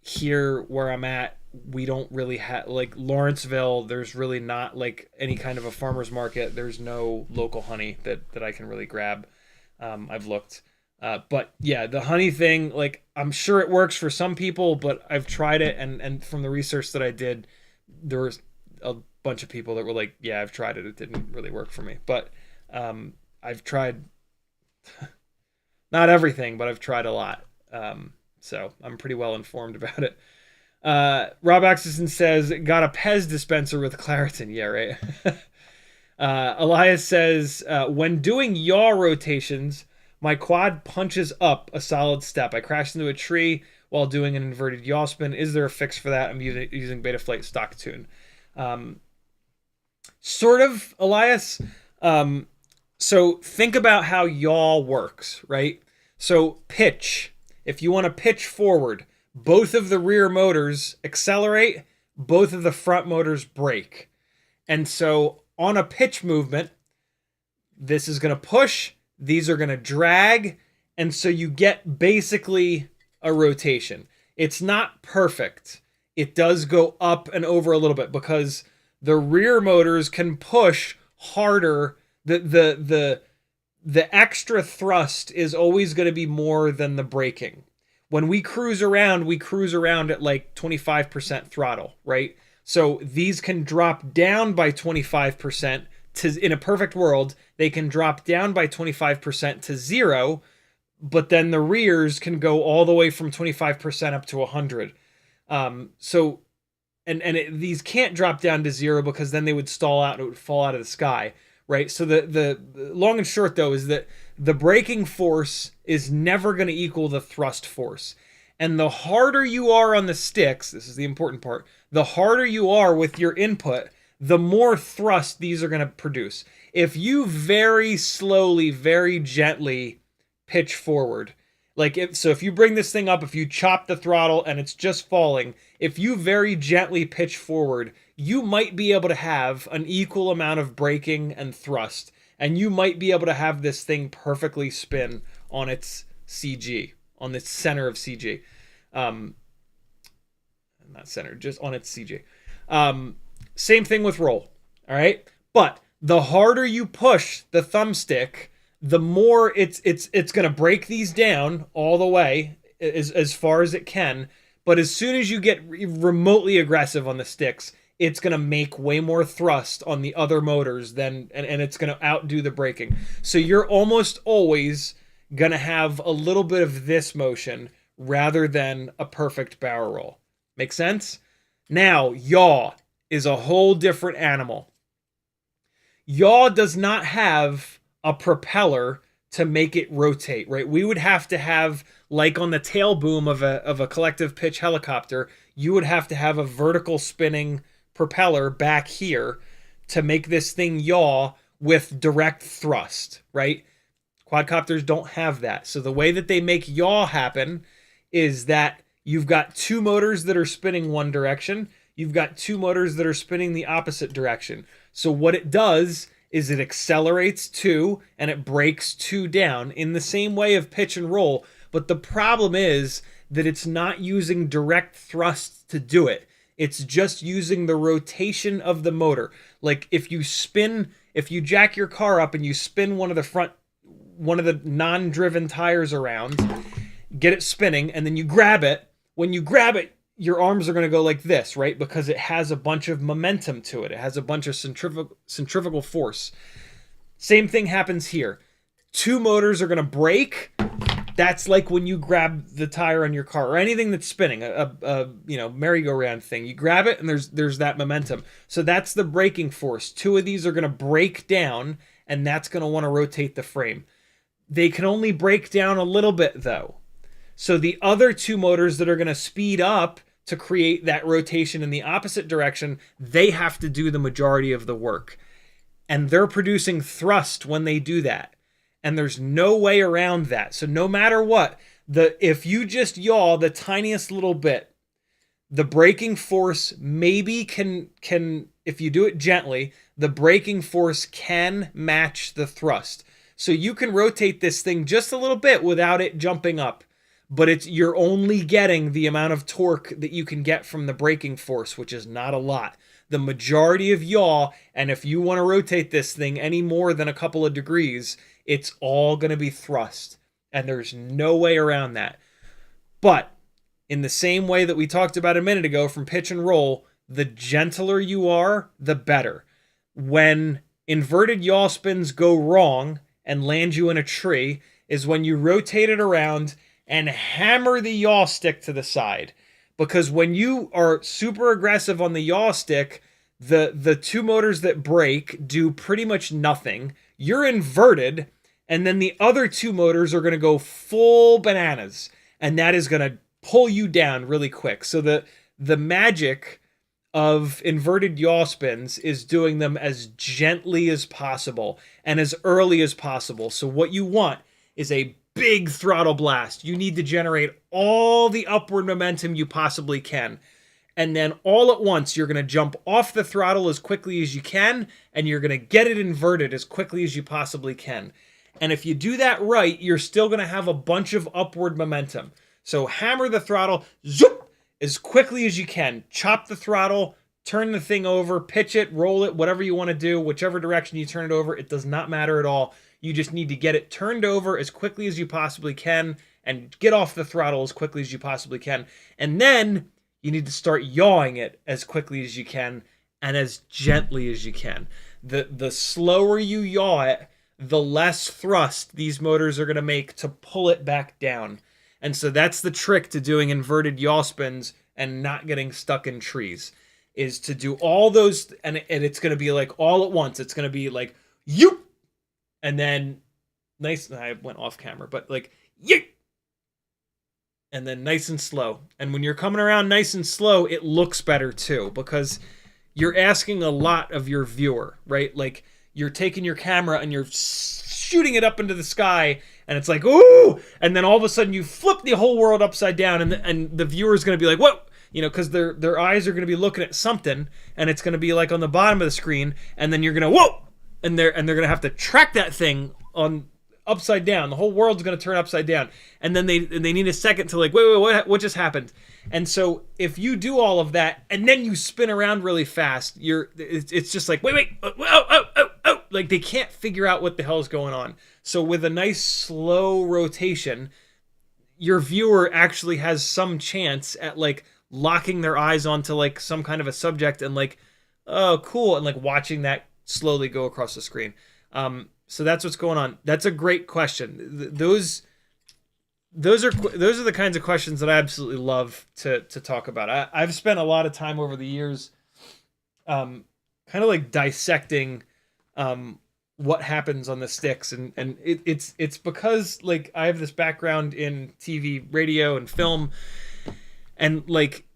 Here where I'm at, we don't really have, like Lawrenceville, there's really not like any kind of a farmer's market. There's no local honey that I can really grab. I've looked. But the honey thing, like I'm sure it works for some people, but I've tried it, and from the research that I did, there was a bunch of people that were like, I've tried it, it didn't really work for me. But I've tried not everything, but I've tried a lot. So I'm pretty well informed about it. Rob Axelson says, got a Pez dispenser with Claritin. Yeah, right. Elias says, when doing yaw rotations, my quad punches up a solid step. I crashed into a tree while doing an inverted yaw spin. Is there a fix for that? I'm using Betaflight stock tune. Sort of, Elias. So think about how yaw works, right? So pitch. If you want to pitch forward, both of the rear motors accelerate, both of the front motors brake. And so on a pitch movement, this is going to push, these are going to drag, and so you get basically a rotation. It's not perfect. It does go up and over a little bit because the rear motors can push harder. The extra thrust is always going to be more than the braking. When we cruise around at like 25% throttle, right? So these can drop down by 25% in a perfect world, they can drop down by 25% to 0, but then the rears can go all the way from 25% up to 100. These can't drop down to 0 because then they would stall out and it would fall out of the sky. Right, so the long and short, though, is that the braking force is never going to equal the thrust force. And the harder you are on the sticks, this is the important part, the harder you are with your input, the more thrust these are going to produce. If you very slowly, very gently pitch forward, if you bring this thing up, if you chop the throttle and it's just falling, if you very gently pitch forward, you might be able to have an equal amount of braking and thrust, and you might be able to have this thing perfectly spin on its CG, on the center of CG. Not center, just on its CG. Same thing with roll, all right? But the harder you push the thumbstick, the more it's going to break these down all the way as far as it can. But as soon as you get remotely aggressive on the sticks, it's going to make way more thrust on the other motors and it's going to outdo the braking. So you're almost always going to have a little bit of this motion rather than a perfect barrel roll. Make sense? Now, yaw is a whole different animal. Yaw does not have a propeller to make it rotate, right? We would have to have, like on the tail boom of a collective pitch helicopter, you would have to have a vertical spinning propeller back here to make this thing yaw with direct thrust, right? Quadcopters don't have that. So the way that they make yaw happen is that you've got two motors that are spinning one direction. You've got two motors that are spinning the opposite direction. So what it does is it accelerates two and it breaks two down in the same way of pitch and roll. But the problem is that it's not using direct thrust to do it. It's just using the rotation of the motor. Like if you jack your car up and you spin one of the non-driven tires around, get it spinning, and then you grab it. When you grab it, your arms are going to go like this, right? Because it has a bunch of momentum to it. It has a bunch of centrifugal force. Same thing happens here. Two motors are going to break. That's like when you grab the tire on your car or anything that's spinning, a merry-go-round thing. You grab it and there's that momentum. So that's the braking force. Two of these are going to break down, and that's going to want to rotate the frame. They can only break down a little bit though. So the other two motors that are going to speed up to create that rotation in the opposite direction, they have to do the majority of the work. And they're producing thrust when they do that. And there's no way around that. So no matter what, if you just yaw the tiniest little bit, the braking force maybe can, if you do it gently, the braking force can match the thrust. So you can rotate this thing just a little bit without it jumping up. But you're only getting the amount of torque that you can get from the braking force, which is not a lot. The majority of yaw, and if you want to rotate this thing any more than a couple of degrees, it's all going to be thrust. And there's no way around that. But in the same way that we talked about a minute ago from pitch and roll, the gentler you are, the better. When inverted yaw spins go wrong and land you in a tree is when you rotate it around and hammer the yaw stick to the side. Because when you are super aggressive on the yaw stick, the two motors that break do pretty much nothing. You're inverted, and then the other two motors are going to go full bananas, and that is going to pull you down really quick. So the magic of inverted yaw spins is doing them as gently as possible and as early as possible. So what you want is a big throttle blast. You need to generate all the upward momentum you possibly can. And then all at once, you're going to jump off the throttle as quickly as you can, and you're going to get it inverted as quickly as you possibly can. And if you do that right, you're still going to have a bunch of upward momentum. So hammer the throttle, zoop, as quickly as you can. Chop the throttle, turn the thing over, pitch it, roll it, whatever you want to do, whichever direction you turn it over, it does not matter at all. You just need to get it turned over as quickly as you possibly can and get off the throttle as quickly as you possibly can. And then you need to start yawing it as quickly as you can and as gently as you can. The slower you yaw it, the less thrust these motors are going to make to pull it back down. And so that's the trick to doing inverted yaw spins and not getting stuck in trees, is to do all those, and it's going to be like all at once. It's going to be like, you, and then nice, I went off camera, but like, yeah, and then nice and slow. And when you're coming around nice and slow, it looks better too, because you're asking a lot of your viewer, right? Like, you're taking your camera and you're shooting it up into the sky, and it's like, ooh, and then all of a sudden you flip the whole world upside down, and the viewer's going to be like, what? You know, because their eyes are going to be looking at something, and it's going to be like on the bottom of the screen, and then you're going to, whoa, and they're going to have to track that thing on upside down. The whole world's going to turn upside down, and then they need a second to like, wait, what just happened? And so if you do all of that, and then you spin around really fast, it's just like, wait, oh, like they can't figure out what the hell's going on. So with a nice slow rotation, your viewer actually has some chance at like locking their eyes onto like some kind of a subject and like, oh, cool, and like watching that slowly go across the screen. So that's what's going on. That's a great question. Those are the kinds of questions that I absolutely love to talk about. I've spent a lot of time over the years, kind of like dissecting what happens on the sticks, and it's because like I have this background in TV, radio, and film, and like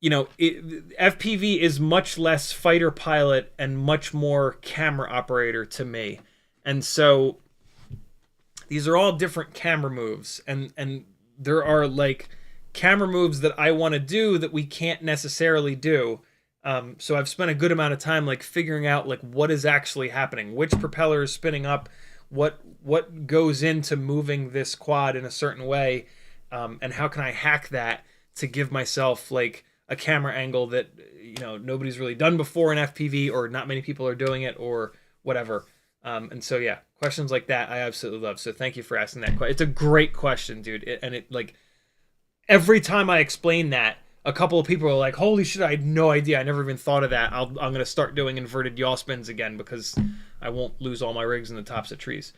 FPV is much less fighter pilot and much more camera operator to me. And so these are all different camera moves, and there are like camera moves that I want to do that we can't necessarily do. So I've spent a good amount of time like figuring out like what is actually happening, which propeller is spinning up, what goes into moving this quad in a certain way, and how can I hack that to give myself like a camera angle that nobody's really done before in FPV, or not many people are doing it, or whatever. And so yeah, questions like that I absolutely love. So thank you for asking that question. It's a great question, dude. It like every time I explain that, a couple of people are like, "Holy shit! I had no idea. I never even thought of that. I'm gonna start doing inverted yaw spins again because I won't lose all my rigs in the tops of trees."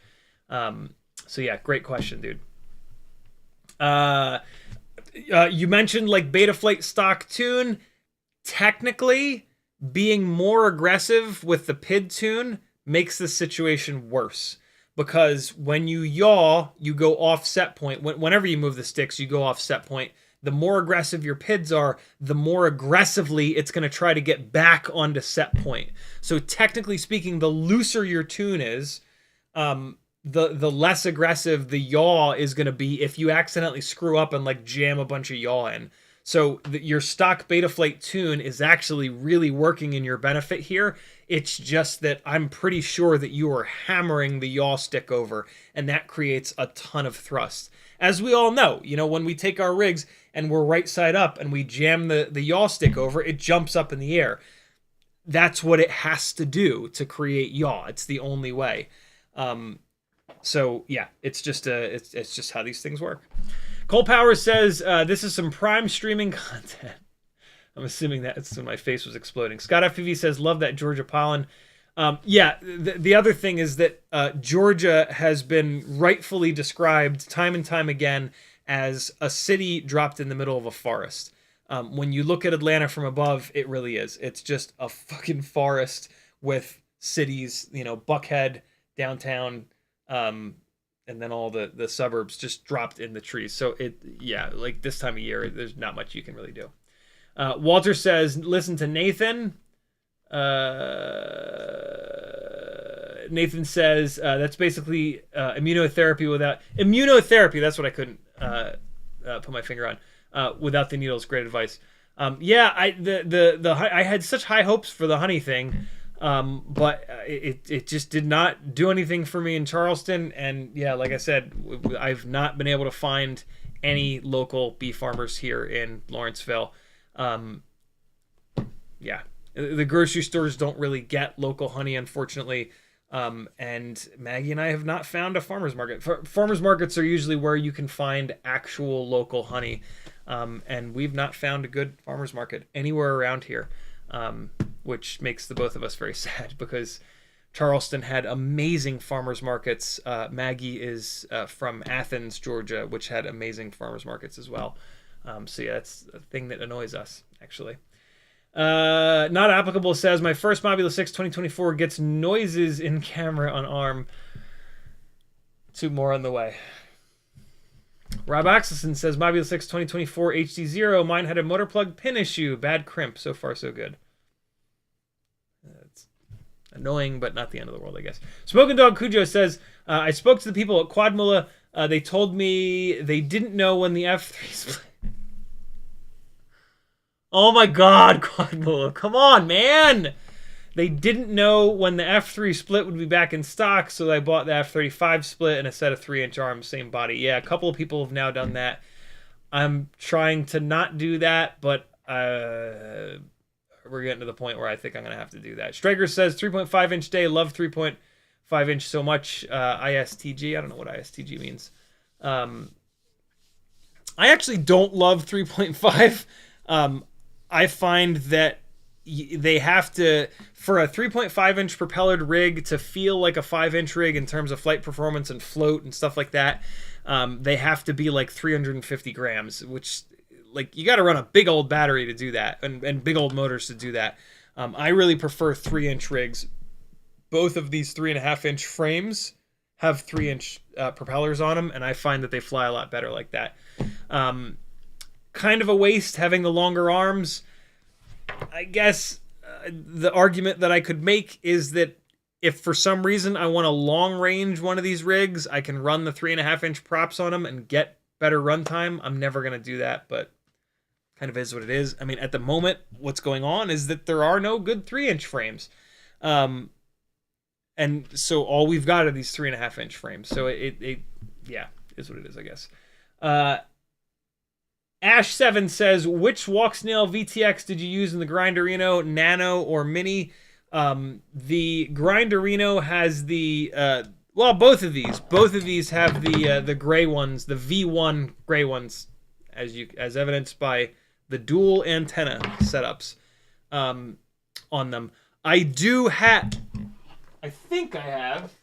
So yeah, great question, dude. You mentioned like Betaflight stock tune. Technically, being more aggressive with the PID tune makes the situation worse, because when you yaw, you go off set point. Whenever you move the sticks, you go off set point. The more aggressive your PIDs are, the more aggressively it's going to try to get back onto set point. So technically speaking, the looser your tune is, the less aggressive the yaw is going to be if you accidentally screw up and like jam a bunch of yaw in. So your stock Betaflight tune is actually really working in your benefit here. It's just that I'm pretty sure that you are hammering the yaw stick over, and that creates a ton of thrust. As we all know, when we take our rigs and we're right side up and we jam the yaw stick over, it jumps up in the air. That's what it has to do to create yaw. It's the only way. So yeah, it's just how these things work. Cole Power says, this is some prime streaming content. I'm assuming that's when my face was exploding. CiottiFPV says, love that Georgia pollen. Yeah, the other thing is that Georgia has been rightfully described time and time again as a city dropped in the middle of a forest. When you look at Atlanta from above, it really is. It's just a fucking forest with cities, Buckhead, downtown, and then all the suburbs just dropped in the trees. So like this time of year, there's not much you can really do. Walter says, listen to Nathan. Nathan says that's basically immunotherapy without immunotherapy. That's what I couldn't put my finger on. Without the needles, great advice. Yeah, I had such high hopes for the honey thing, but it just did not do anything for me in Charleston. And yeah, like I said, I've not been able to find any local bee farmers here in Lawrenceville. Yeah, the grocery stores don't really get local honey, unfortunately. And Maggie and I have not found a farmer's market. Farmer's markets are usually where you can find actual local honey. And we've not found a good farmer's market anywhere around here, which makes the both of us very sad, because Charleston had amazing farmer's markets. Maggie is from Athens, Georgia, which had amazing farmer's markets as well. So yeah, that's a thing that annoys us, actually. Not applicable says, my first Mobula 6 2024 gets noises in camera on arm. 2 more on the way. Rob Axelson says, Mobula 6 2024 HDZero, mine had a motor plug pin issue, bad crimp, so far so good. It's annoying, but not the end of the world, I guess. Smoking Dog Cujo says, I spoke to the people at Quadmula. They told me they didn't know when the F3 split. Oh my god, Quadmula, come on, man! They didn't know when the F3 split would be back in stock, so I bought the F35 split and a set of 3-inch arms, same body. Yeah, a couple of people have now done that. I'm trying to not do that, but we're getting to the point where I think I'm going to have to do that. Striker says, 3.5-inch day, love 3.5-inch so much. ISTG, I don't know what ISTG means. I actually don't love 3.5. I find that they have to, for a 3.5-inch propellered rig to feel like a 5-inch rig in terms of flight performance and float and stuff like that, they have to be like 350 grams, which, like, you got to run a big old battery to do that, and big old motors to do that. I really prefer 3-inch rigs. Both of these 3.5-inch frames have 3-inch propellers on them, and I find that they fly a lot better like that. Kind of a waste having the longer arms. I guess the argument that I could make is that if for some reason I want to long range one of these rigs, I can run the 3.5-inch props on them and get better runtime. I'm never going to do that, but kind of is what it is. I mean, at the moment, what's going on is that there are no good 3-inch frames. And so all we've got are these 3.5-inch frames. So it yeah, is what it is, I guess. Ash7 says, which Walksnail VTX did you use in the Grinderino, Nano, or Mini? The Grinderino has the well, both of these. Both of these have the gray ones, the V1 gray ones, as evidenced by the dual antenna setups on them. I think I have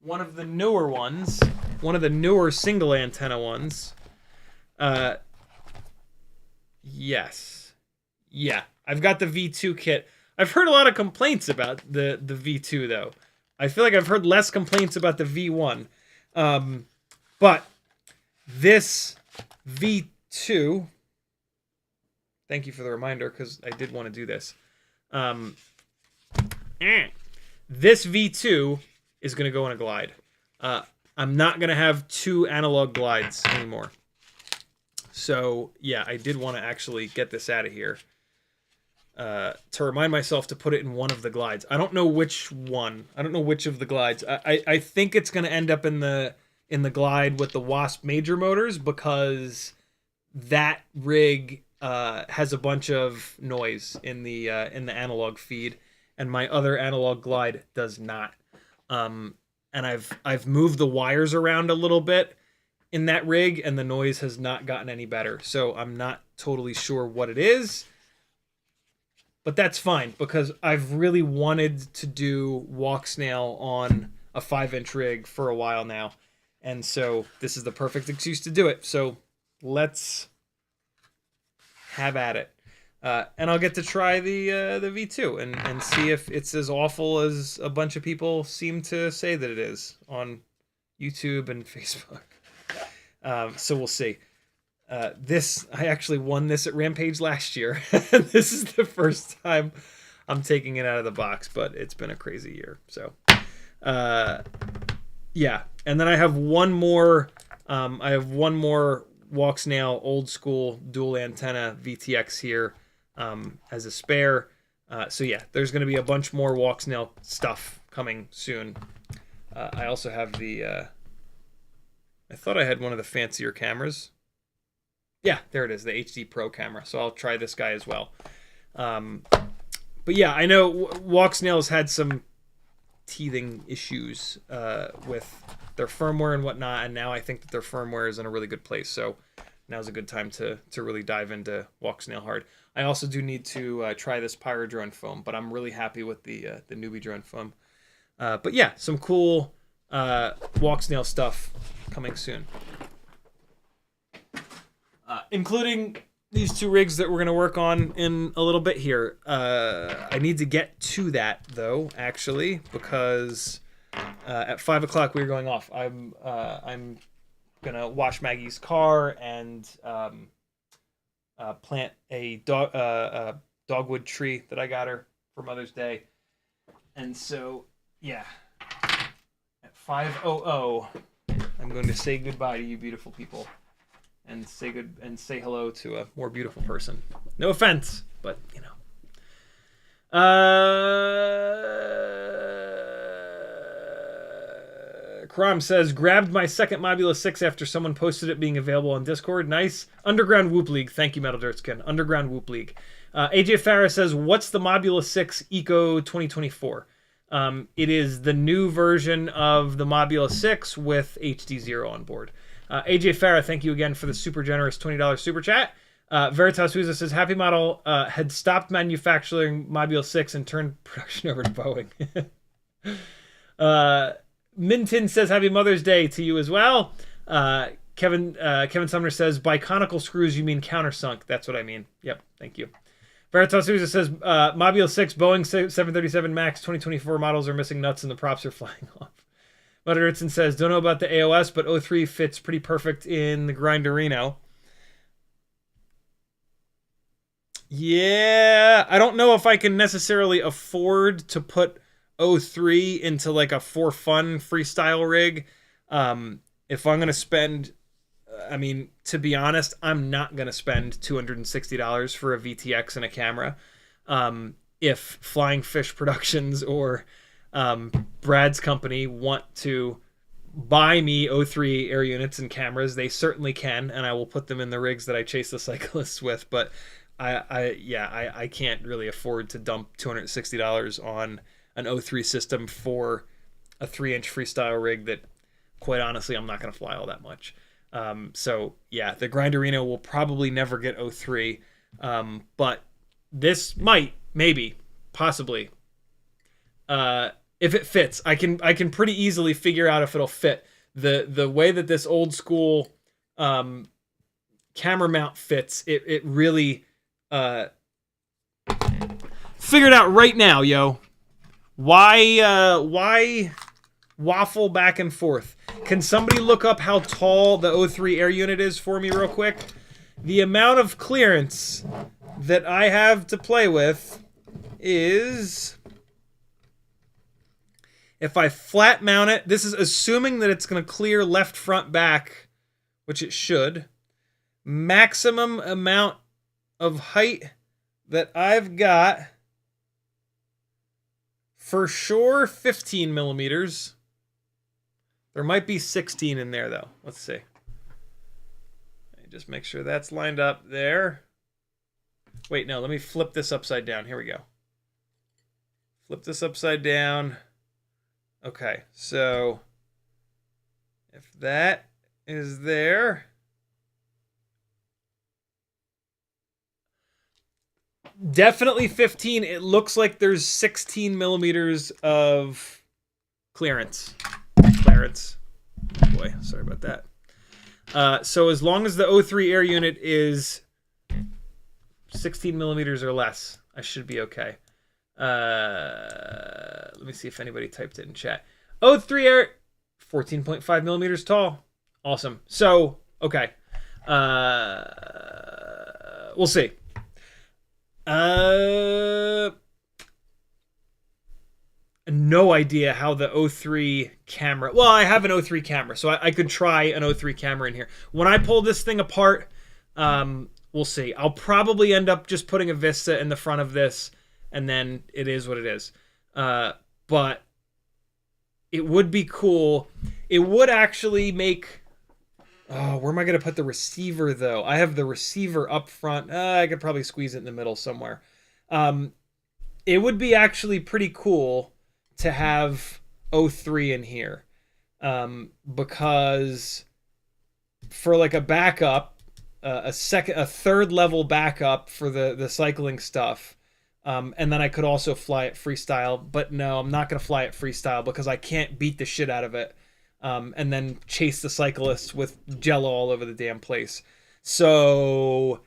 one of the newer ones, one of the newer single antenna ones. Yes. Yeah, I've got the V2 kit. I've heard a lot of complaints about the V2 though. I feel like I've heard less complaints about the V1. But this V2, thank you for the reminder because I did want to do this. This V2 is going to go in a glide. I'm not going to have 2 analog glides anymore. So, yeah, I did want to actually get this out of here to remind myself to put it in one of the glides. I don't know which one. I don't know which of the glides. I think it's going to end up in the glide with the Wasp major motors because that rig has a bunch of noise in the analog feed, and my other analog glide does not. And I've moved the wires around a little bit in that rig, and the noise has not gotten any better. So I'm not totally sure what it is, but that's fine because I've really wanted to do Walksnail on a 5-inch rig for a while now, and so this is the perfect excuse to do it. So let's have at it. And I'll get to try the V2 and see if it's as awful as a bunch of people seem to say that it is on YouTube and Facebook. So we'll see. I actually won this at Rampage last year. This is the first time I'm taking it out of the box, but it's been a crazy year. So, yeah. And then I have one more. Walksnail old school dual antenna VTX here as a spare. So yeah, there's going to be a bunch more Walksnail stuff coming soon. I also have the. I thought I had one of the fancier cameras. Yeah, there it is, the HD Pro camera. So I'll try this guy as well. But yeah, I know Walksnail has had some teething issues with their firmware and whatnot, and now I think that their firmware is in a really good place. So now's a good time to really dive into Walksnail hard. I also do need to try this pyro drone foam, but I'm really happy with the newbie drone foam. But yeah, some cool Walksnail stuff coming soon, including these 2 rigs that we're going to work on in a little bit here. I need to get to that though, actually, because at 5 o'clock we're going off. I'm gonna wash Maggie's car and plant a dogwood tree that I got her for Mother's Day, and so yeah, at 5:00 I'm going to say goodbye to you beautiful people and say hello to a more beautiful person. No offense, but you know. Kram says, grabbed my second Mobula 6 after someone posted it being available on Discord. Nice. Underground Whoop League. Thank you, Metal Dirtskin. Underground Whoop League. AJ Farah says, what's the Mobula 6 Eco 2024? It is the new version of the Mobula 6 with HDZero on board. AJ Farah, thank you again for the super generous $20 super chat. Veritas Huza says, Happy Model had stopped manufacturing Mobula 6 and turned production over to Boeing. Minton says, Happy Mother's Day to you as well. Kevin Sumner says, by conical screws, you mean countersunk. That's what I mean. Yep, thank you. Veritas Huza says, Mobula 6, Boeing 737 MAX 2024 models are missing nuts and the props are flying off. Mother Ritson says, don't know about the AOS, but 03 fits pretty perfect in the Grinderino. Yeah, I don't know if I can necessarily afford to put O3 into like a for fun freestyle rig. If I'm gonna spend, I mean, to be honest, I'm not gonna spend $260 for a VTX and a camera. If Flying Fish Productions or Brad's company want to buy me O3 air units and cameras, they certainly can, and I will put them in the rigs that I chase the cyclists with. But I can't really afford to dump $260 on an O3 system for a 3-inch freestyle rig that, quite honestly, I'm not going to fly all that much. So yeah, the Grinderino will probably never get O3, but this might, maybe, possibly. If it fits, I can pretty easily figure out if it'll fit. The way that this old school camera mount fits, it really figured out right now, yo. Why waffle back and forth? Can somebody look up how tall the O3 air unit is for me real quick? The amount of clearance that I have to play with is, if I flat mount it, this is assuming that it's going to clear left, front, back, which it should. Maximum amount of height that I've got, for sure, 15 millimeters. There might be 16 in there, though. Let's see. Just make sure that's lined up there. Wait, no, let me flip this upside down. Here we go. Flip this upside down. Okay, so if that is there, definitely 15. It looks like there's 16 millimeters of clearance. Boy, sorry about that. So as long as the O3 air unit is 16 millimeters or less, I should be okay. Let me see if anybody typed it in chat. O3 air, 14.5 millimeters tall. Awesome. So, okay. We'll see. No idea how the O3 camera... Well, I have an O3 camera, so I could try an O3 camera in here. When I pull this thing apart, we'll see. I'll probably end up just putting a Vista in the front of this, and then it is what it is. But it would be cool. It would actually make... Oh, where am I going to put the receiver, though? I have the receiver up front. I could probably squeeze it in the middle somewhere. It would be actually pretty cool to have O3 in here. Because for like a backup, a third level backup for the cycling stuff, and then I could also fly it freestyle. But no, I'm not going to fly it freestyle because I can't beat the shit out of it. And then chase the cyclists with jello all over the damn place. So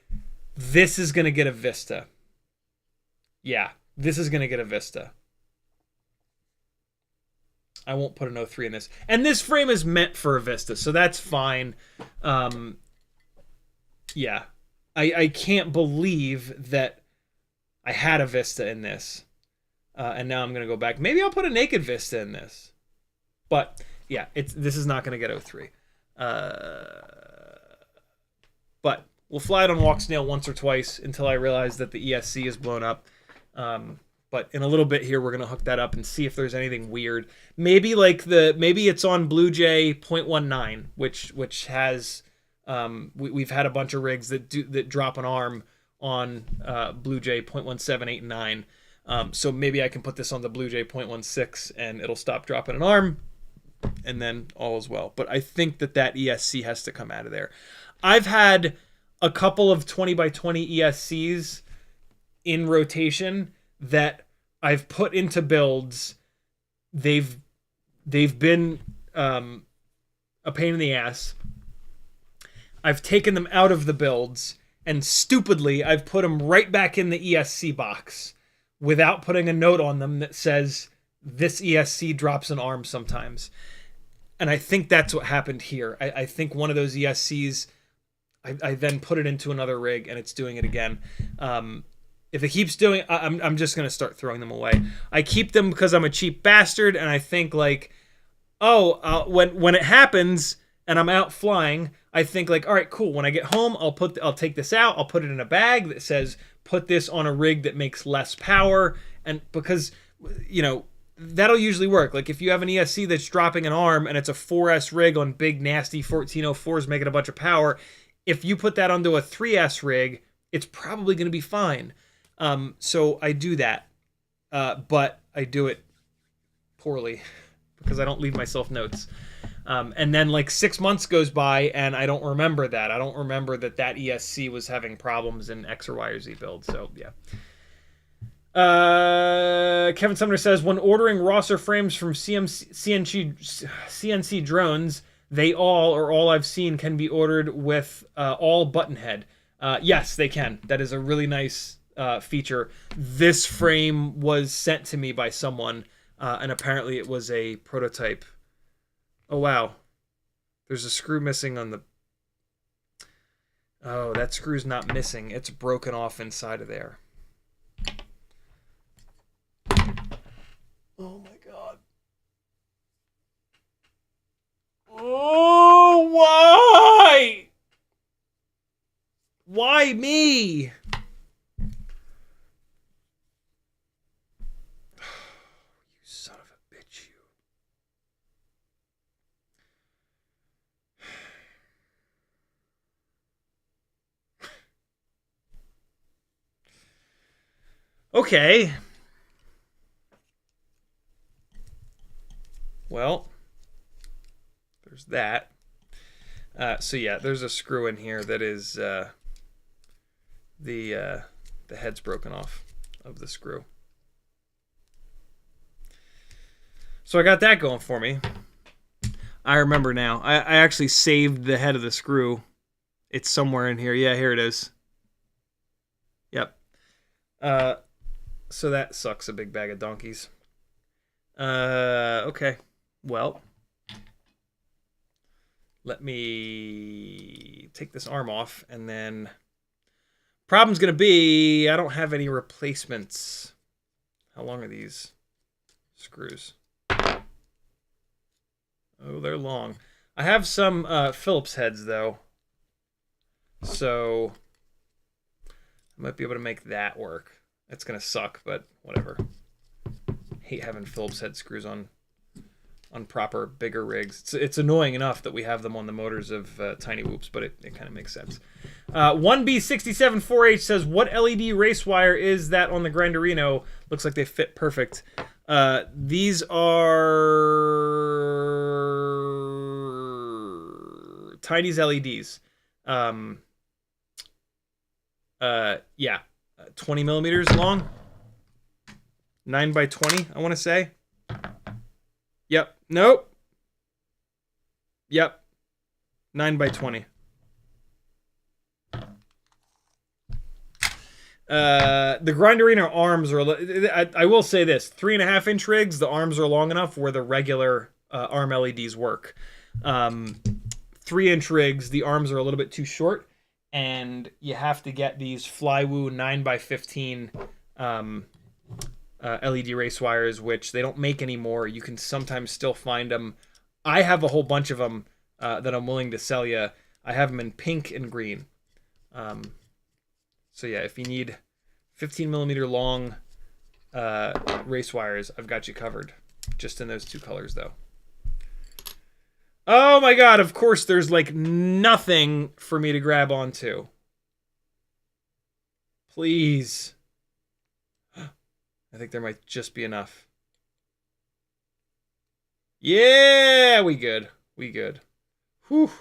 this is going to get a Vista. Yeah, this is going to get a Vista. I won't put an O3 in this. And this frame is meant for a Vista, so that's fine. Yeah. I can't believe that I had a Vista in this. And now I'm going to go back. Maybe I'll put a naked Vista in this. But... yeah, this is not going to get O3. But we'll fly it on Walksnail once or twice until I realize that the ESC is blown up. But in a little bit here, we're going to hook that up and see if there's anything weird. Maybe maybe it's on Blue Jay 0.19, which has we've had a bunch of rigs that drop an arm on Blue Jay 0.17, 8, and 9. So maybe I can put this on the Blue Jay 0.16 and it'll stop dropping an arm. And then all is well. But I think that ESC has to come out of there. I've had a couple of 20x20 ESCs in rotation that I've put into builds. They've been a pain in the ass. I've taken them out of the builds, and stupidly I've put them right back in the ESC box without putting a note on them that says, this ESC drops an arm sometimes. And I think that's what happened here. I think one of those ESCs, I then put it into another rig and it's doing it again. If it keeps doing, I'm just gonna start throwing them away. I keep them because I'm a cheap bastard, and I think like, oh, when it happens and I'm out flying, I think like, all right, cool. When I get home, I'll take this out. I'll put it in a bag that says put this on a rig that makes less power, and because you know that'll usually work. Like if you have an ESC that's dropping an arm and it's a 4S rig on big nasty 1404s making a bunch of power, if you put that onto a 3S rig, it's probably going to be fine. So I do that, but I do it poorly because I don't leave myself notes. And then like 6 months goes by and I don't remember that. I don't remember that ESC was having problems in X or Y or Z build. So yeah. Kevin Sumner says, when ordering Rosser frames from CNC drones, they all I've seen can be ordered with all button head. Yes, they can. That is a really nice feature. This frame was sent to me by someone, and apparently it was a prototype. Oh, wow. There's a screw missing on the... Oh, that screw's not missing. It's broken off inside of there. Oh, my God. Oh, why? Why me? Okay. Well, there's that. So yeah, there's a screw in here that is the head's broken off of the screw. So I got that going for me. I remember now. I actually saved the head of the screw. It's somewhere in here. Yeah, here it is. Yep. So that sucks a big bag of donkeys. Okay. Well, let me take this arm off, and then problem's gonna be I don't have any replacements. How long are these screws? Oh, they're long. I have some Phillips heads though, so I might be able to make that work. It's gonna suck, but whatever. Hate having Phillips head screws on proper bigger rigs. It's annoying enough that we have them on the motors of Tiny Whoops, but it kind of makes sense. 1B674H says, what LED race wire is that on the Grinderino? Looks like they fit perfect. These are Tiny's LEDs. Yeah. 20 millimeters long, 9 by 20, I want to say. Yep. Nope. Yep. 9 by 20. The Grinderino arms are, I will say this, 3.5-inch rigs, the arms are long enough where the regular arm LEDs work. 3-inch rigs, the arms are a little bit too short, and you have to get these Flywoo 9 by 15 LED race wires, which they don't make anymore. You can sometimes still find them. I have a whole bunch of them that I'm willing to sell you. I have them in pink and green. So yeah, if you need 15 millimeter long race wires, I've got you covered. Just in those two colors, though. Oh my God, of course there's like nothing for me to grab onto. Please. I think there might just be enough. Yeah, we good. We good. Whew.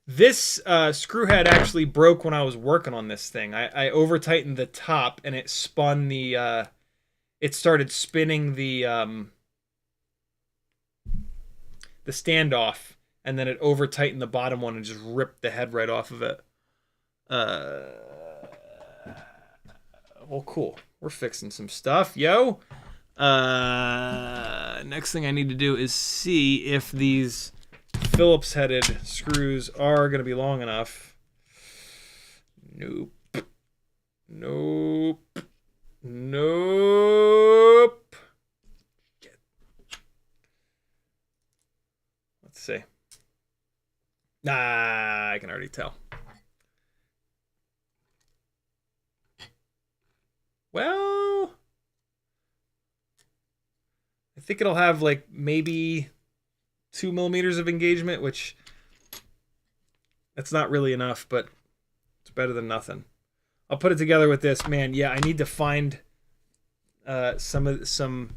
This screw head actually broke when I was working on this thing. I over-tightened the top and it spun the... it started spinning the standoff, and then it over-tightened the bottom one and just ripped the head right off of it. Well, cool. We're fixing some stuff, yo. Next thing I need to do is see if these Phillips-headed screws are going to be long enough. Nope. Nope. Nope. Let's see. Nah, I can already tell. Well, I think it'll have like maybe 2 millimeters of engagement, which that's not really enough, but it's better than nothing. I'll put it together with this. Man, yeah, I need to find some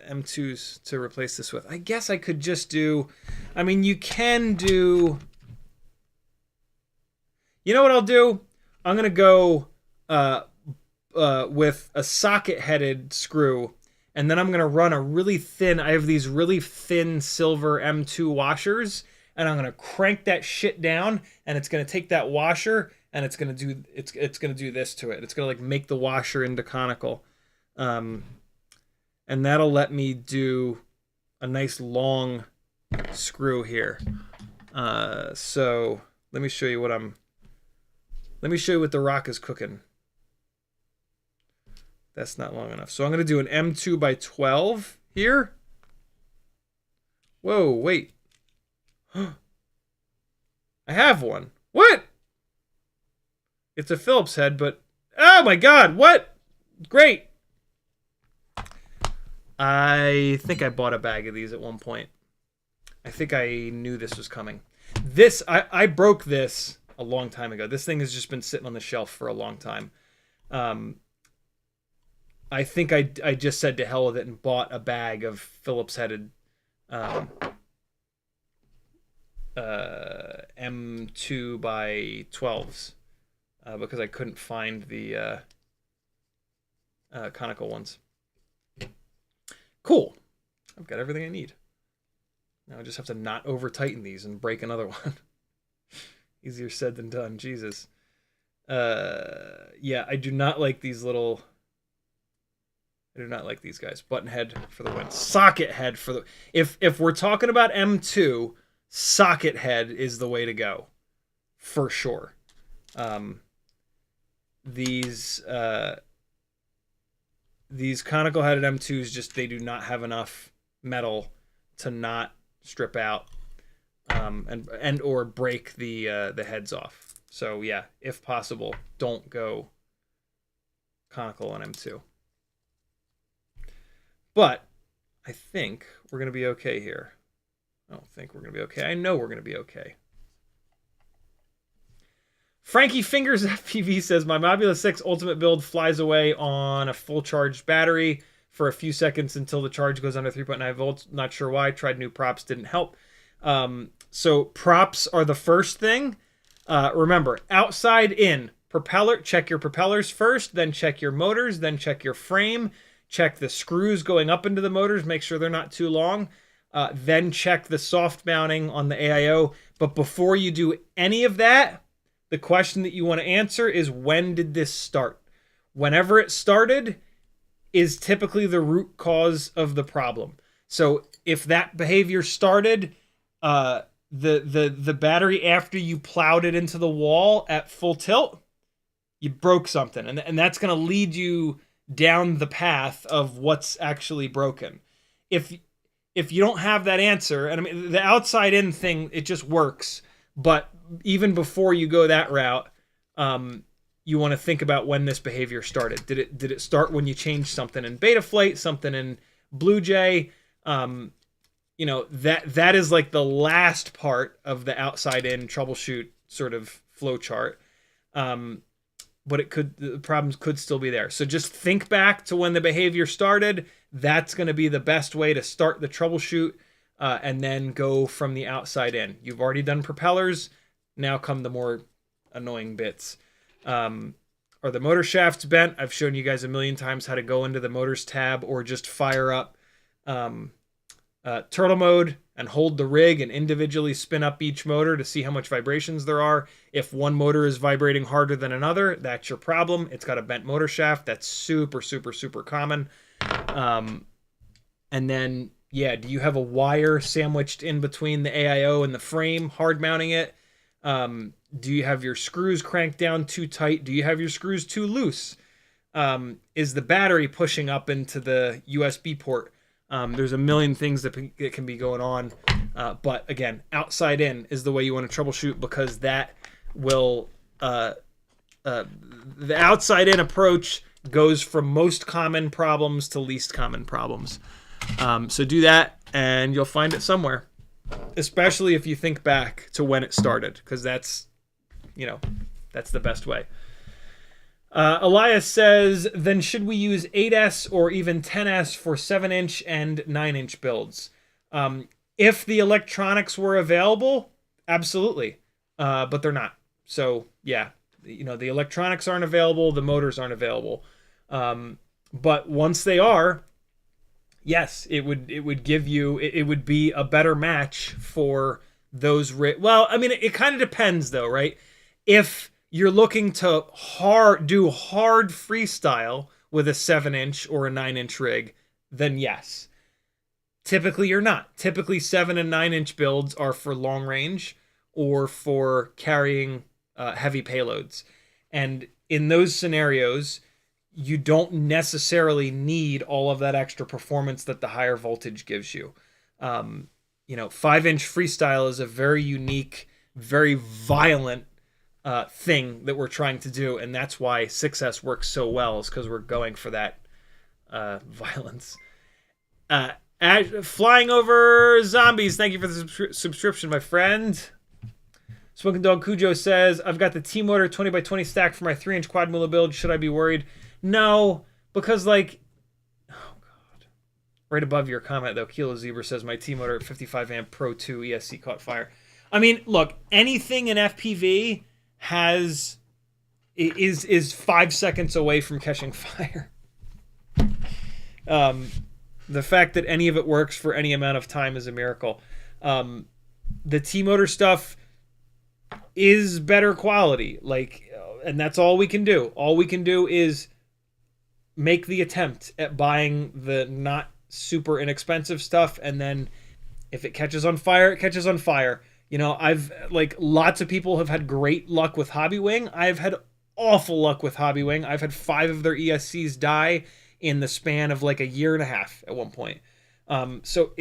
M2s to replace this with. I guess I could just do, I mean, you can do, you know what I'll do? I'm going to go with a socket-headed screw, and then I'm going to run a really thin, I have these really thin silver M2 washers, and I'm going to crank that shit down, and it's going to take that washer, and it's going to do, it's going to do this to it. It's going to like make the washer into conical. And that'll let me do a nice long screw here. So let me show you what let me show you what the rock is cooking. That's not long enough. So I'm going to do an M2 by 12 here. Whoa, wait. I have one. What? It's a Phillips head, but oh my God, what? Great. I think I bought a bag of these at one point. I think I knew this was coming. This, I broke this a long time ago. This thing has just been sitting on the shelf for a long time. I think I just said to hell with it and bought a bag of Phillips headed M2 by 12s because I couldn't find the conical ones. Cool. I've got everything I need. Now I just have to not over tighten these and break another one. Easier said than done. Jesus. Yeah, I do not like these little... I do not like these guys. Button head for the win. Socket head for the... If we're talking about M2, socket head is the way to go. For sure. These conical headed M2s just, they do not have enough metal to not strip out and or break the heads off. So yeah, if possible, don't go conical on M2. But I think we're going to be okay here. I don't think we're going to be okay. I know we're going to be okay. Frankie Fingers FPV says, my Mobula 6 ultimate build flies away on a full charged battery for a few seconds until the charge goes under 3.9 volts. Not sure why. Tried new props, didn't help. So props are the first thing. Remember, outside in, propeller, check your propellers first, then check your motors, then check your frame, check the screws going up into the motors, make sure they're not too long, then check the soft mounting on the AIO. But before you do any of that, the question that you want to answer is, when did this start? Whenever it started is typically the root cause of the problem. So if that behavior started, the battery, after you plowed it into the wall at full tilt, you broke something. And that's going to lead you down the path of what's actually broken. If you don't have that answer, and I mean, the outside in thing, it just works. But even before you go that route, you want to think about when this behavior started. Did it start when you changed something in Betaflight, something in Blue Jay? You know, that is like the last part of the outside in troubleshoot sort of flow chart. But the problems could still be there. So just think back to when the behavior started. That's going to be the best way to start the troubleshoot, and then go from the outside in. You've already done propellers. Now come the more annoying bits. Are the motor shafts bent? I've shown you guys a million times how to go into the motors tab or just fire up turtle mode and hold the rig and individually spin up each motor to see how much vibrations there are. If one motor is vibrating harder than another, that's your problem. It's got a bent motor shaft. That's super, super, super common. And then, yeah, do you have a wire sandwiched in between the AIO and the frame, hard mounting it? Do you have your screws cranked down too tight? Do you have your screws too loose? Is the battery pushing up into the USB port? There's a million things that can be going on. But again, outside in is the way you want to troubleshoot, because that will, the outside in approach goes from most common problems to least common problems. So do that and you'll find it somewhere, especially if you think back to when it started, because that's, you know, that's the best way. Elias says, then should we use 8S or even 10S for 7-inch and 9-inch builds? If the electronics were available, absolutely. But they're not. So yeah, you know, the electronics aren't available, the motors aren't available. But once they are, yes, it would give you, it would be a better match for those. Well, I mean, it kind of depends though, right? If you're looking to do hard freestyle with a 7-inch or a 9-inch rig, then yes. Typically, you're not. Typically, 7 and 9-inch builds are for long range or for carrying heavy payloads. And in those scenarios, you don't necessarily need all of that extra performance that the higher voltage gives you. You know, 5-inch freestyle is a very unique, very violent thing that we're trying to do, and that's why 6S works so well, is because we're going for that violence. Flying over zombies, thank you for the subscription, my friend. Smoking Dog Cujo says, I've got the T-Motor 20x20 stack for my 3-inch Quadmula build. Should I be worried? No, because like, oh god. Right above your comment though, Kilo Zebra says my T-Motor 55 amp Pro 2 ESC caught fire. I mean, look, anything in FPV is 5 seconds away from catching fire. The fact that any of it works for any amount of time is a miracle. The T-Motor stuff is better quality, like, and that's all we can do. All we can do is make the attempt at buying the not super inexpensive stuff, and then if it catches on fire, it catches on fire. You know, I've, like, lots of people have had great luck with Hobbywing. I've had awful luck with Hobbywing. I've had 5 of their ESCs die in the span of like a year and a half at one point. So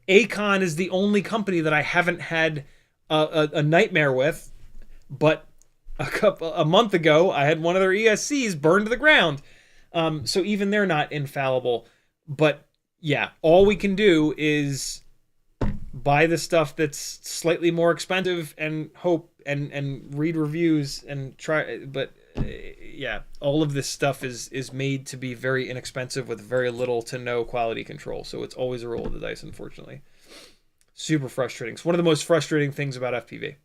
Acon is the only company that I haven't had a nightmare with, but a month ago I had one of their ESCs burned to the ground. So even they're not infallible. But yeah, all we can do is buy the stuff that's slightly more expensive and hope and read reviews and try. But yeah, all of this stuff is made to be very inexpensive with very little to no quality control. So it's always a roll of the dice, unfortunately. Super frustrating. It's one of the most frustrating things about FPV.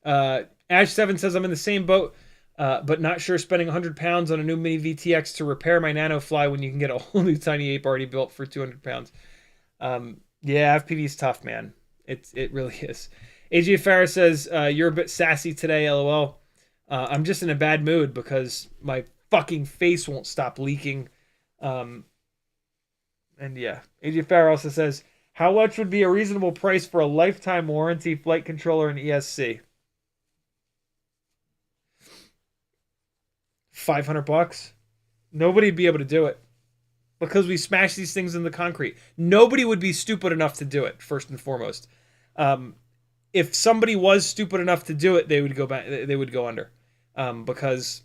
Ash7 says, I'm in the same boat, but not sure spending 100 pounds on a new mini VTX to repair my NanoFly when you can get a whole new tiny ape already built for 200 pounds. Yeah, FPV is tough, man. It really is. AJ Farah says, you're a bit sassy today, LOL. I'm just in a bad mood because my fucking face won't stop leaking. And yeah, AJ Farah also says, how much would be a reasonable price for a lifetime warranty flight controller and ESC? $500? Nobody'd be able to do it because we smash these things in the concrete. Nobody would be stupid enough to do it, first and foremost. If somebody was stupid enough to do it, they would go back. They would go under, because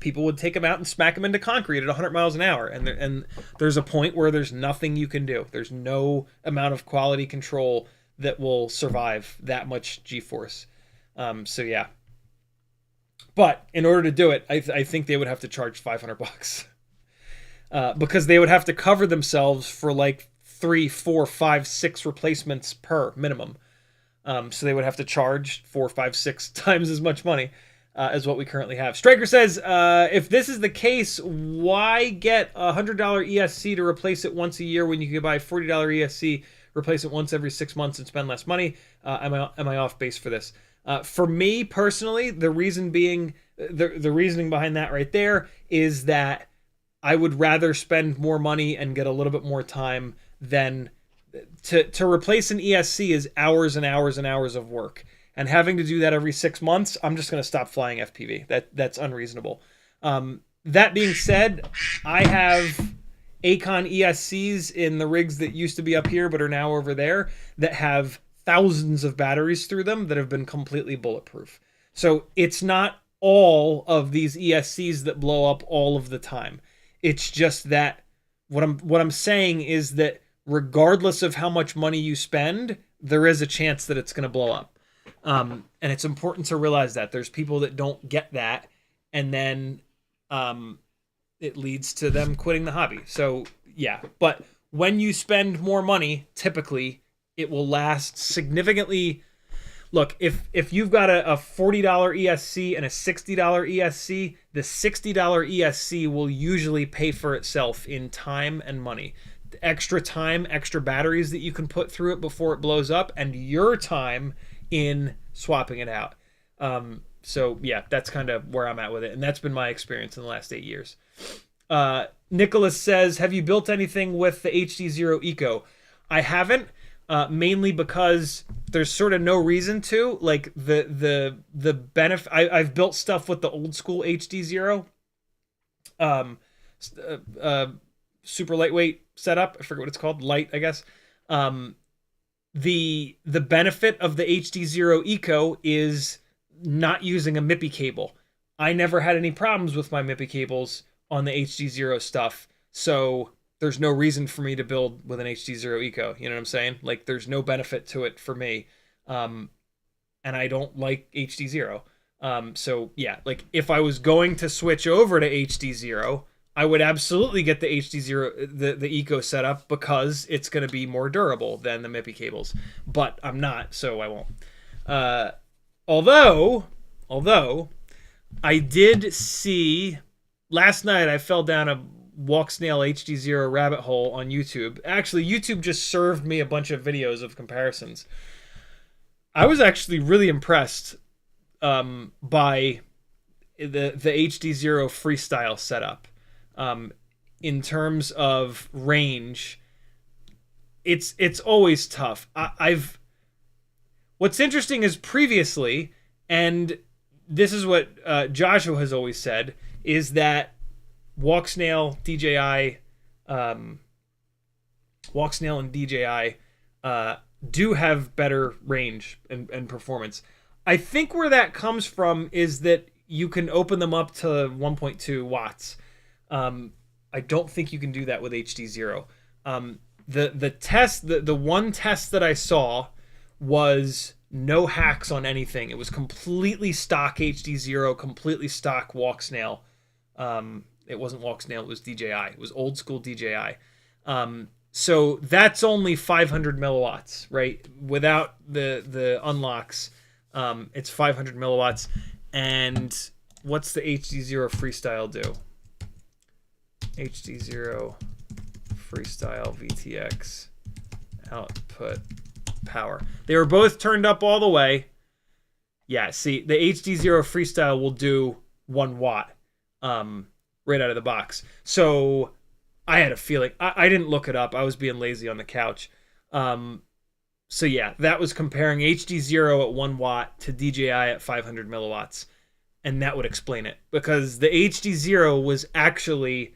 people would take them out and smack them into concrete at 100 miles an hour. And there's a point where there's nothing you can do. There's no amount of quality control that will survive that much G-force. So yeah. But in order to do it, I think they would have to charge $500, because they would have to cover themselves for like 3, 4, 5, 6 replacements per minimum. So they would have to charge 4, 5, 6 times as much money as what we currently have. Striker says, if this is the case, why get a $100 ESC to replace it once a year when you can buy a $40 ESC, replace it once every 6 months and spend less money? Am I off base for this? For me personally, the reason being, the reasoning behind that right there is that I would rather spend more money and get a little bit more time than to replace an ESC is hours and hours and hours of work. And having to do that every 6 months, I'm just going to stop flying FPV. That's unreasonable. That being said, I have Acon ESCs in the rigs that used to be up here but are now over there that have thousands of batteries through them that have been completely bulletproof. So it's not all of these ESCs that blow up all of the time. It's just that what I'm saying is that regardless of how much money you spend, there is a chance that it's going to blow up. And it's important to realize that there's people that don't get that, and then it leads to them quitting the hobby. So yeah, but when you spend more money, typically it will last significantly. Look, if you've got a $40 ESC and a $60 ESC, the $60 ESC will usually pay for itself in time and money. The extra time, extra batteries that you can put through it before it blows up, and your time in swapping it out. So yeah, that's kind of where I'm at with it, and that's been my experience in the last 8 years. Nicholas says, have you built anything with the HDZero Eco? I haven't, mainly because there's sort of no reason to. Like the benefit, I've built stuff with the old school HDZero, super lightweight setup. I forget what it's called, light, I guess. The benefit of the HDZero Eco is not using a MIPI cable. I never had any problems with my MIPI cables on the HDZero stuff, so there's no reason for me to build with an HDZero Eco. You know what I'm saying? Like, there's no benefit to it for me, and I don't like HDZero. So yeah, like if I was going to switch over to HDZero, I would absolutely get the HDZero, the Eco setup, because it's going to be more durable than the MIPI cables. But I'm not, so I won't. Although I did see last night, I fell down a Walksnail HDZero rabbit hole on YouTube. Actually, YouTube just served me a bunch of videos of comparisons. I was actually really impressed by the HDZero freestyle setup. In terms of range, it's always tough. What's interesting is previously, and this is what Joshua has always said, is that Walksnail, Walksnail and DJI do have better range and performance. I think where that comes from is that you can open them up to 1.2 watts. I don't think you can do that with HDZero. The one test that I saw was no hacks on anything. It was completely stock HDZero, completely stock Walksnail. It wasn't Walksnail, it was DJI. It was old school DJI. So that's only 500 milliwatts, right? Without the unlocks, it's 500 milliwatts. And what's the HDZero Freestyle do? HDZero Freestyle VTX output power. They were both turned up all the way. Yeah, see, the HDZero Freestyle will do 1 watt right out of the box. So I had a feeling. I didn't look it up. I was being lazy on the couch. So yeah, that was comparing HDZero at 1 watt to DJI at 500 milliwatts. And that would explain it. Because the HDZero was actually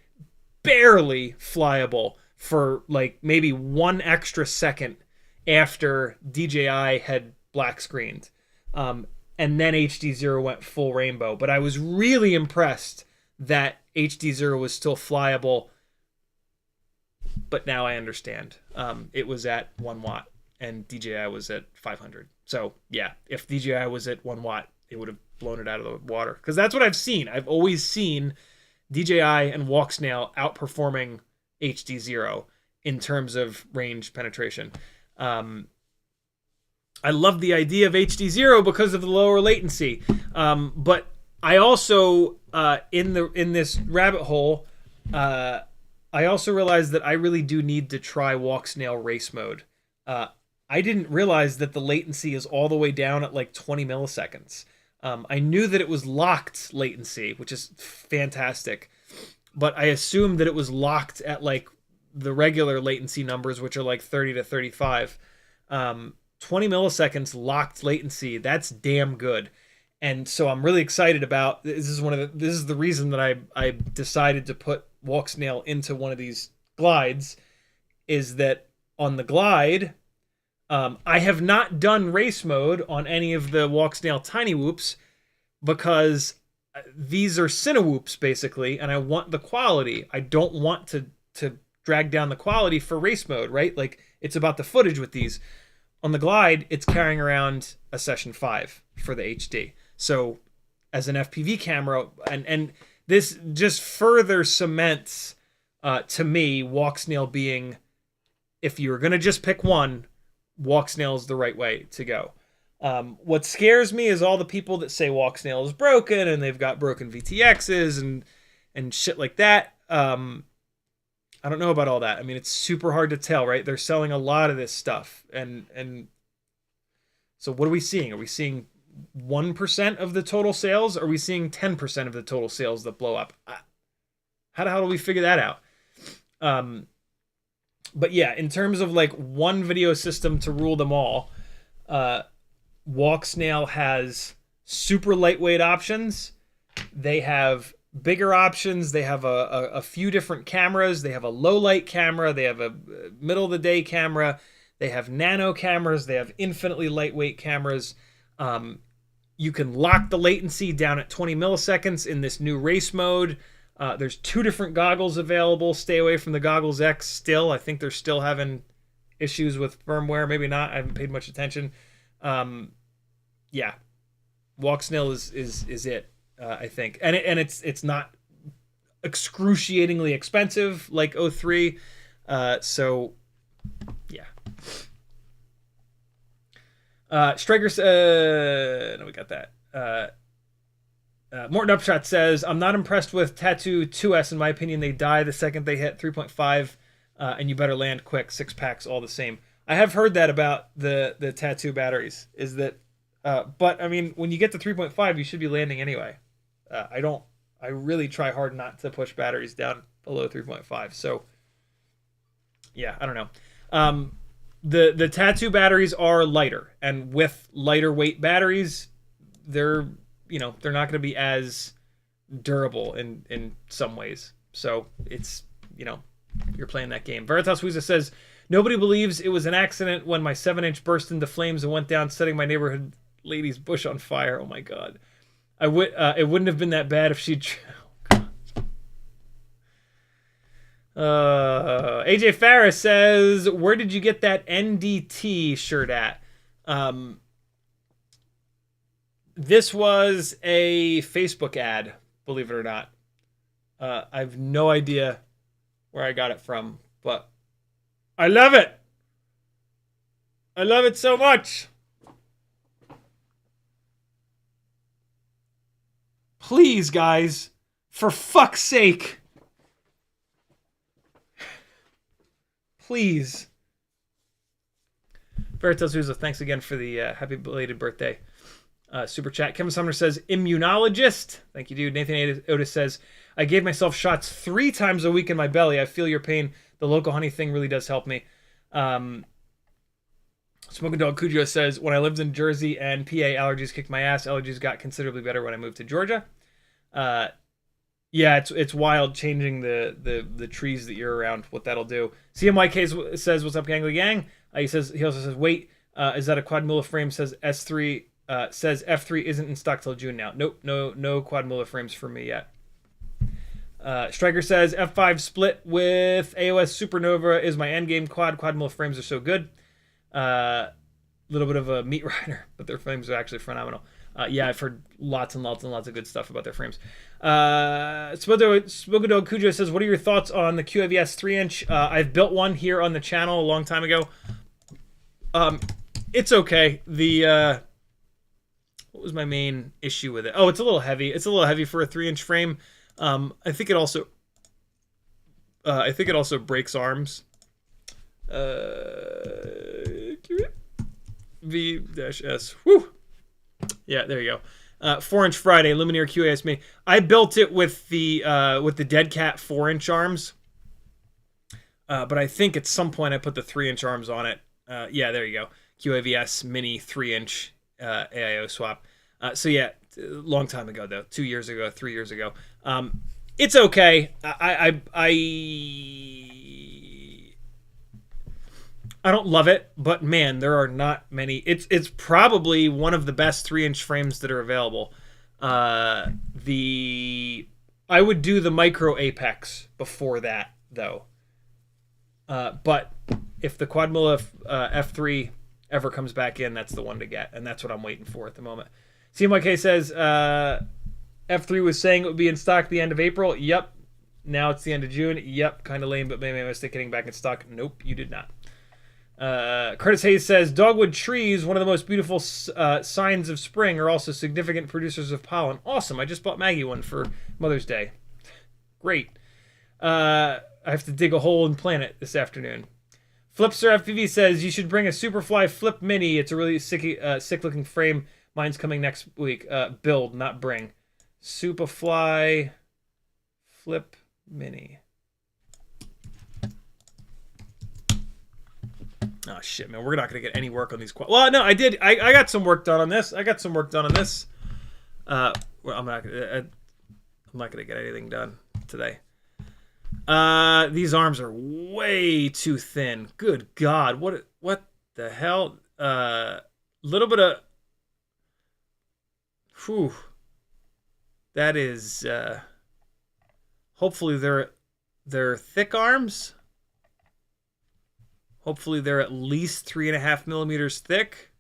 barely flyable for like maybe 1 extra second after DJI had black screened. And then HDZero went full rainbow. But I was really impressed that HDZero was still flyable. But now I understand. It was at 1 watt and DJI was at 500. So yeah, if DJI was at 1 watt, it would have blown it out of the water. Because that's what I've seen. I've always seen DJI and Walksnail outperforming HDZero in terms of range penetration. I love the idea of HDZero because of the lower latency. But I also, in this rabbit hole, I also realized that I really do need to try Walksnail race mode. I didn't realize that the latency is all the way down at like 20 milliseconds. I knew that it was locked latency, which is fantastic. But I assumed that it was locked at like the regular latency numbers, which are like 30 to 35. 20 milliseconds locked latency. That's damn good. And so I'm really excited about this. This is the reason that I decided to put Walksnail into one of these glides, is that on the glide, I have not done race mode on any of the Walksnail Tiny Whoops because these are Cinewhoops basically, and I want the quality. I don't want to drag down the quality for race mode, right? Like, it's about the footage with these. On the glide, it's carrying around a Session 5 for the HD. So as an FPV camera, and this just further cements to me Walksnail being, if you're going to just pick one, Walksnail is the right way to go. What scares me is all the people that say Walksnail is broken and they've got broken VTXs and shit like that. I don't know about all that. I mean, it's super hard to tell, right? They're selling a lot of this stuff. And so what are we seeing? Are we seeing 1% of the total sales? Are we seeing 10% of the total sales that blow up? How the hell do we figure that out? But yeah, in terms of like one video system to rule them all, Walksnail has super lightweight options. They have bigger options. They have a few different cameras. They have a low light camera. They have a middle of the day camera. They have nano cameras. They have infinitely lightweight cameras. You can lock the latency down at 20 milliseconds in this new race mode. There's 2 different goggles available. Stay away from the Goggles X still. I think they're still having issues with firmware. Maybe not. I haven't paid much attention. Yeah. Walksnail is it, I think. And it's not excruciatingly expensive like O3. So, yeah. Striker no, we got that. Morton Upshot says, I'm not impressed with Tattu 2S. In my opinion, they die the second they hit 3.5, and you better land quick. 6 packs, all the same. I have heard that about the Tattu batteries, is that, but I mean, when you get to 3.5, you should be landing anyway. I really try hard not to push batteries down below 3.5. So, yeah, I don't know. The Tattu batteries are lighter, and with lighter weight batteries, they're not going to be as durable in some ways. So it's, you're playing that game. Veritas Huiza says, nobody believes it was an accident when my 7-inch burst into flames and went down, setting my neighborhood lady's bush on fire. Oh my God. It wouldn't have been that bad if she'd... AJ Farris says, where did you get that NDT shirt at? This was a Facebook ad, believe it or not. I have no idea where I got it from, but I love it. I love it so much. Please, guys, for fuck's sake. Please. Veritas Uza, thanks again for the happy belated birthday super chat. Kevin Sumner says, immunologist. Thank you, dude. Nathan Otis says, I gave myself shots 3 times a week in my belly. I feel your pain. The local honey thing really does help me. Smoking Dog Cujo says, when I lived in Jersey and PA, allergies kicked my ass. Allergies got considerably better when I moved to Georgia. Yeah, it's wild changing the trees that you're around, what that'll do. CMYK says, what's up, Gangly Gang? He also says, wait, is that a Quadmula frame? Says S3, says F3 isn't in stock till June now. Nope, no Quadmula frames for me yet. Striker says, F5 split with AOS Supernova is my endgame quad. Quadmula frames are so good. Little bit of a meat rider, but their frames are actually phenomenal. Yeah, I've heard lots and lots and lots of good stuff about their frames. Spogadog Cujo says, what are your thoughts on the QAV-S 3-inch? I've built one here on the channel a long time ago. It's okay. What was my main issue with it? Oh, it's a little heavy. It's a little heavy for a 3-inch frame. I think it also breaks arms. V-S. Whew. Yeah, there you go. 4-inch Friday, Lumineer QAS me. I built it with the Dead Cat 4-inch arms. But I think at some point I put the 3-inch arms on it. Yeah, there you go. QAV-S mini 3-inch AIO swap. So yeah, long time ago though, 2 years ago, 3 years ago. It's okay. I don't love it, but man, there are not many. It's probably one of the best 3-inch frames that are available. I would do the micro Apex before that though. But if the Quadmula F3 ever comes back in, that's the one to get, and that's what I'm waiting for at the moment. CMYK says F3 was saying it would be in stock the end of April. Yep. Now it's the end of June. Yep. Kind of lame, but maybe I mistake getting back in stock. Nope, you did not. Curtis Hayes says dogwood trees, one of the most beautiful signs of spring, are also significant producers of pollen. Awesome. I just bought Maggie one for Mother's Day. Great. I have to dig a hole and plant it this afternoon. Flipster FPV says you should bring a Superfly Flip Mini. It's a really sick looking frame. Mine's coming next week. Build, not bring. Superfly Flip Mini. Oh shit, man, we're not gonna get any work on these. Well, no, I did. I got some work done on this. Well, I'm not gonna get anything done today. These arms are way too thin. Good God, what the hell? Little bit of. Whew. That is. Hopefully they're thick arms. Hopefully they're at least 3.5 millimeters thick.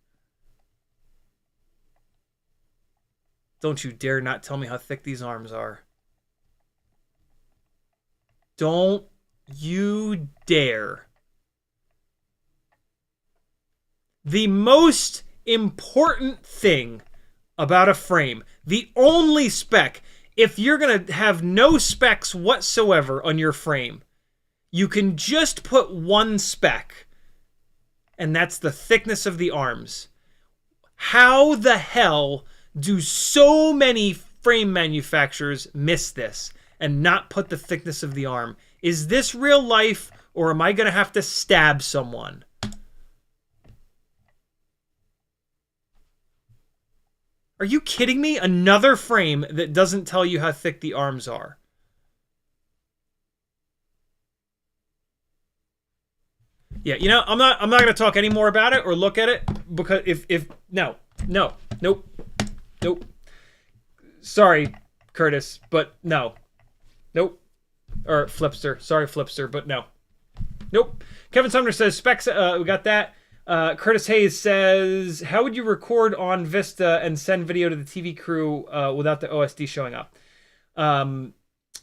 Don't you dare not tell me how thick these arms are. Don't you dare. The most important thing about a frame, the only spec, if you're going to have no specs whatsoever on your frame, you can just put one spec, and that's the thickness of the arms. How the hell do so many frame manufacturers miss this and not put the thickness of the arm? Is this real life, or am I going to have to stab someone? Are you kidding me? Another frame that doesn't tell you how thick the arms are. Yeah, you know, I'm not going to talk any more about it or look at it, because nope. Sorry, Curtis, but no. Nope. Or Flipster. Sorry, Flipster, but no. Nope. Kevin Sumner says specs, we got that. Curtis Hayes says, how would you record on Vista and send video to the TV crew without the OSD showing up?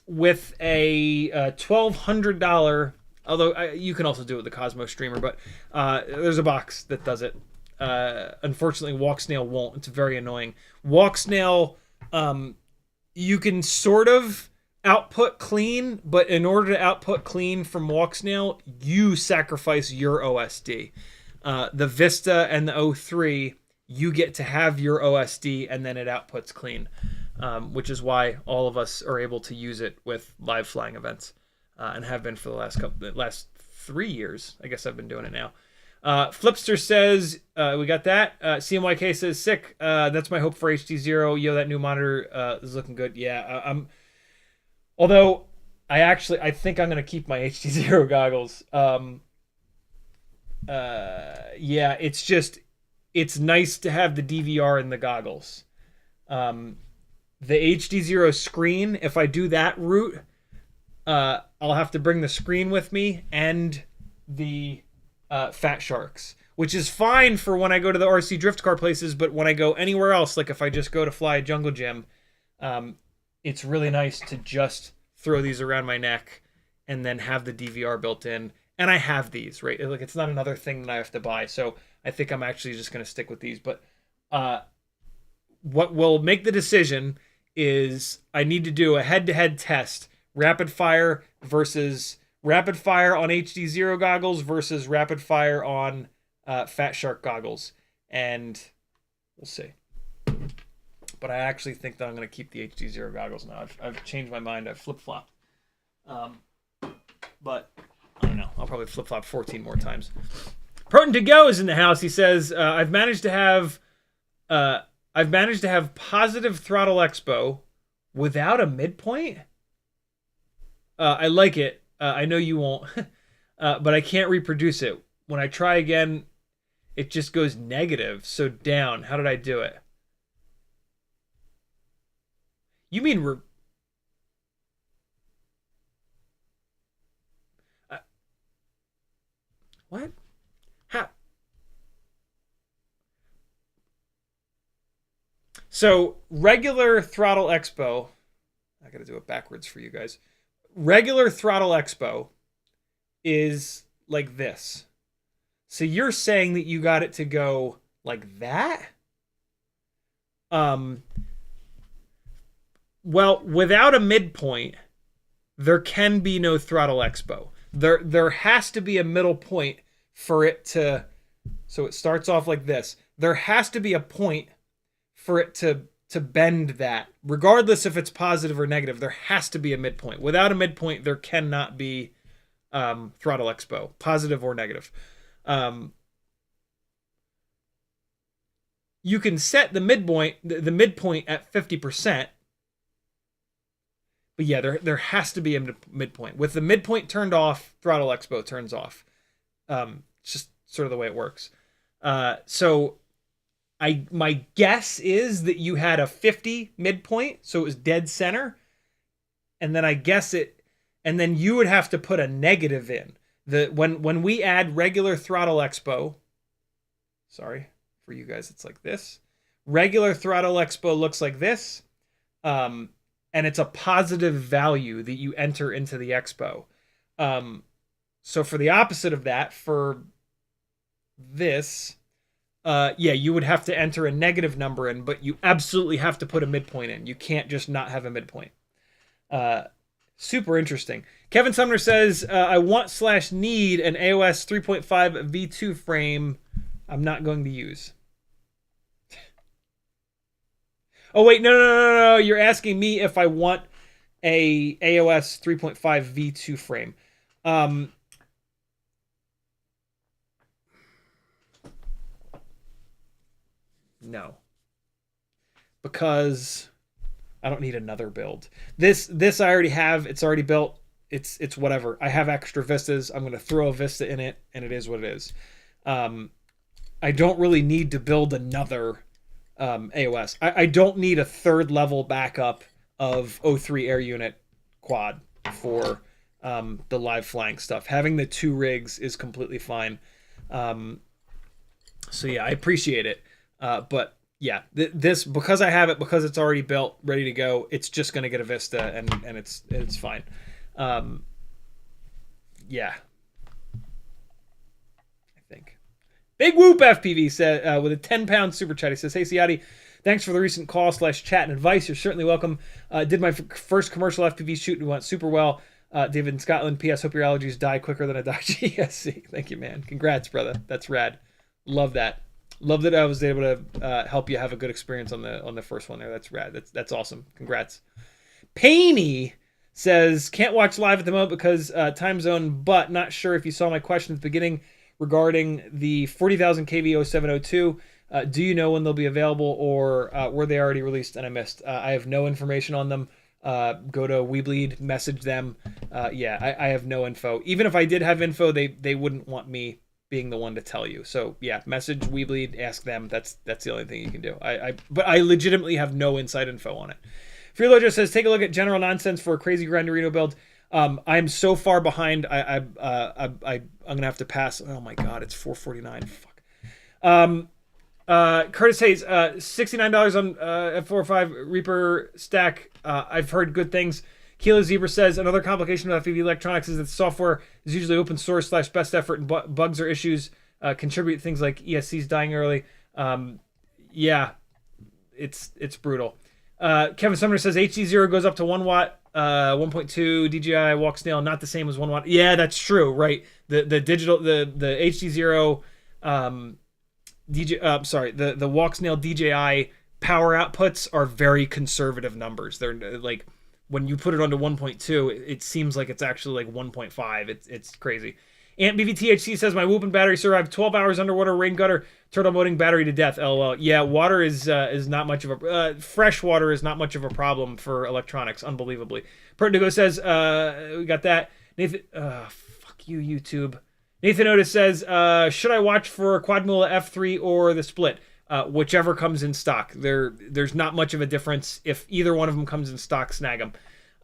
With a $1,200, although you can also do it with the Cosmos streamer, but there's a box that does it. Unfortunately, Walksnail won't. It's very annoying. Walksnail, you can sort of output clean, but in order to output clean from Walksnail, you sacrifice your OSD. The Vista and the O3, you get to have your OSD and then it outputs clean, which is why all of us are able to use it with live flying events, and have been for the last 3 years. I guess I've been doing it now. Flipster says, we got that. CMYK says, sick. That's my hope for HDZero. Yo, that new monitor is looking good. Yeah, although I think I'm going to keep my HDZero goggles. Yeah, it's nice to have the DVR in the goggles. The HDZero screen, if I do that route, I'll have to bring the screen with me and the Fat Sharks, which is fine for when I go to the RC drift car places, but when I go anywhere else, like if I just go to fly a jungle gym, it's really nice to just throw these around my neck and then have the DVR built in. And I have these, right? Like, it's not another thing that I have to buy. So I think I'm actually just going to stick with these. But what will make the decision is I need to do a head-to-head test. Rapid fire on HDZero goggles versus rapid fire on Fat Shark goggles. And we'll see. But I actually think that I'm going to keep the HDZero goggles now. I've changed my mind. I've flip-flopped. But I don't know. I'll probably flip-flop 14 more times. Proton to Go is in the house. He says, I've managed to have positive Throttle Expo without a midpoint. I like it. I know you won't, but I can't reproduce it. When I try again, it just goes negative. So down. How did I do it? You mean what? How? So regular Throttle Expo. I gotta do it backwards for you guys. Regular Throttle Expo is like this. So you're saying that you got it to go like that? Well, without a midpoint, there can be no Throttle Expo. There has to be a middle point for it to... So it starts off like this. There has to be a point for it to bend that. Regardless if it's positive or negative, there has to be a midpoint. Without a midpoint, there cannot be Throttle Expo, positive or negative. You can set the midpoint at 50%. But yeah, there has to be a midpoint. With the midpoint turned off, Throttle Expo turns off. It's just sort of the way it works. So my guess is that you had a 50 midpoint, so it was dead center. And then I guess and then you would have to put a negative in. When we add regular Throttle Expo, sorry, for you guys, it's like this. Regular Throttle Expo looks like this. And it's a positive value that you enter into the Expo. So for the opposite of that, for this, you would have to enter a negative number in, but you absolutely have to put a midpoint in. You can't just not have a midpoint. Super interesting. Kevin Sumner says, I want/need an AOS 3.5 V2 frame I'm not going to use. Oh, wait, no. You're asking me if I want a AOS 3.5 V2 frame. No. Because I don't need another build. This I already have. It's already built. It's whatever. I have extra Vistas. I'm going to throw a Vista in it, and it is what it is. I don't really need to build another... AOS. I don't need a third level backup of O3 air unit quad for the live flying stuff. Having the 2 rigs is completely fine. So yeah, I appreciate it. But yeah, this, because I have it, because it's already built, ready to go, it's just going to get a Vista and it's fine. Yeah. Big Whoop FPV said with a 10-pound super chat. He says, "Hey Ciotti, thanks for the recent call/chat and advice. You're certainly welcome. Did my first commercial FPV shoot and went super well. David in Scotland. P.S. Hope your allergies die quicker than a Daichi." GSC. Thank you, man. Congrats, brother. That's rad. Love that. Love that I was able to help you have a good experience on the first one there. That's rad. That's awesome. Congrats. Painy says, "Can't watch live at the moment because time zone, but not sure if you saw my question at the beginning regarding the 40,000 kV 0702. Do you know when they'll be available, or were they already released and I missed?" I have no information on them. Go to Weebleed, message them. I have no info. Even if I did have info, they wouldn't want me being the one to tell you. So yeah, message Weebleed, ask them. That's the only thing you can do. But I legitimately have no inside info on it. Freelojo says, "Take a look at General Nonsense for a crazy Grinderino build." I'm so far behind. I'm gonna have to pass. Oh my god, it's 4:49. Fuck. Curtis Hayes, $69 on F45 Reaper stack. I've heard good things. Kilo Zebra says, "Another complication of FPV electronics is that the software is usually open source / best effort, and bugs or issues contribute things like ESCs dying early." Yeah, it's brutal. Kevin Sumner says, "HDZero goes up to 1 watt. 1.2 DJI Walksnail, not the same as 1 watt." Yeah, that's true, right? The digital, the HDZero, the Walksnail DJI power outputs are very conservative numbers. They're like, when you put it onto 1.2, it seems like it's actually like 1.5. It's crazy. Ant BVTHC says, my whooping battery survived 12 hours underwater rain gutter, turtle moding battery to death. LOL. Yeah, water is not much of a... fresh water is not much of a problem for electronics, unbelievably. Pertigo says, we got that. Nathan... fuck you, YouTube. Nathan Otis says, should I watch for Quadmula F3 or the Split? Whichever comes in stock. There's not much of a difference. If either one of them comes in stock, snag them.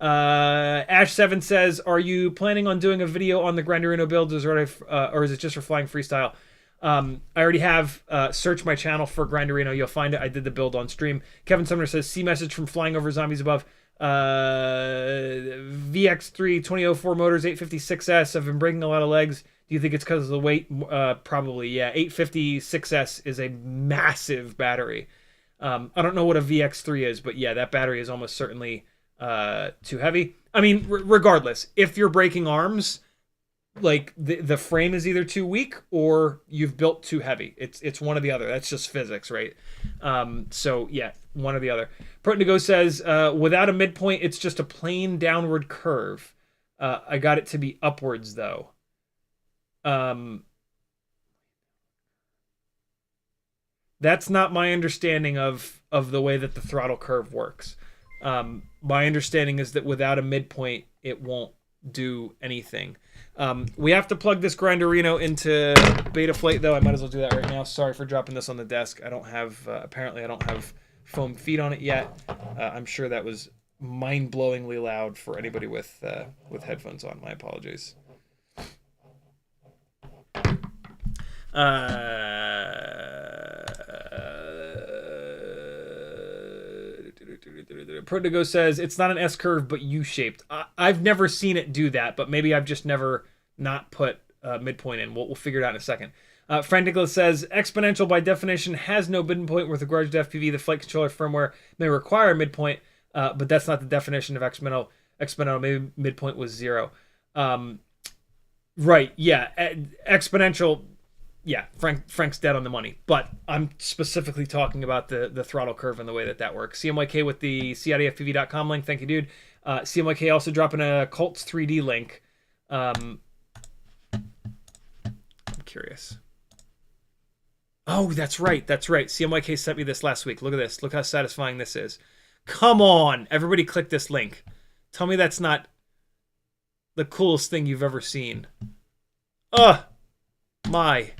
Ash7 says, are you planning on doing a video on the Grinderino builds, or is it just for flying freestyle? I already have. Search my channel for Grinderino. You'll find it. I did the build on stream. Kevin Sumner says, see message from flying over zombies above. VX3 2004 motors, 856S. I've been breaking a lot of legs. Do you think it's because of the weight? Probably, yeah. 856S is a massive battery. I don't know what a VX3 is, but yeah, that battery is almost certainly too heavy. I mean, regardless, if you're breaking arms, like the frame is either too weak or you've built too heavy. It's one or the other. That's just physics, right? So yeah, one or the other. Protein says, without a midpoint, it's just a plain downward curve. I got it to be upwards though. That's not my understanding of the way that the throttle curve works. My understanding is that without a midpoint, it won't do anything. We have to plug this Grinderino into Betaflight, though. I might as well do that right now. Sorry for dropping this on the desk. I don't have, apparently I don't have foam feet on it yet. I'm sure that was mind-blowingly loud for anybody with headphones on. My apologies. Protigo says, it's not an S-curve, but U-shaped. I've never seen it do that, but maybe I've just never not put midpoint in. We'll figure it out in a second. Frank Nicholas says, exponential by definition has no midpoint with regards to FPV. The flight controller firmware may require a midpoint, but that's not the definition of exponential. Maybe midpoint was 0. Right, yeah. Exponential... Yeah, Frank's dead on the money, but I'm specifically talking about the throttle curve and the way that works. CMYK with the CiottiFPV.com link. Thank you, dude. CMYK also dropping a Colts 3D link. I'm curious. Oh, that's right. CMYK sent me this last week. Look at this. Look how satisfying this is. Come on. Everybody click this link. Tell me that's not the coolest thing you've ever seen. My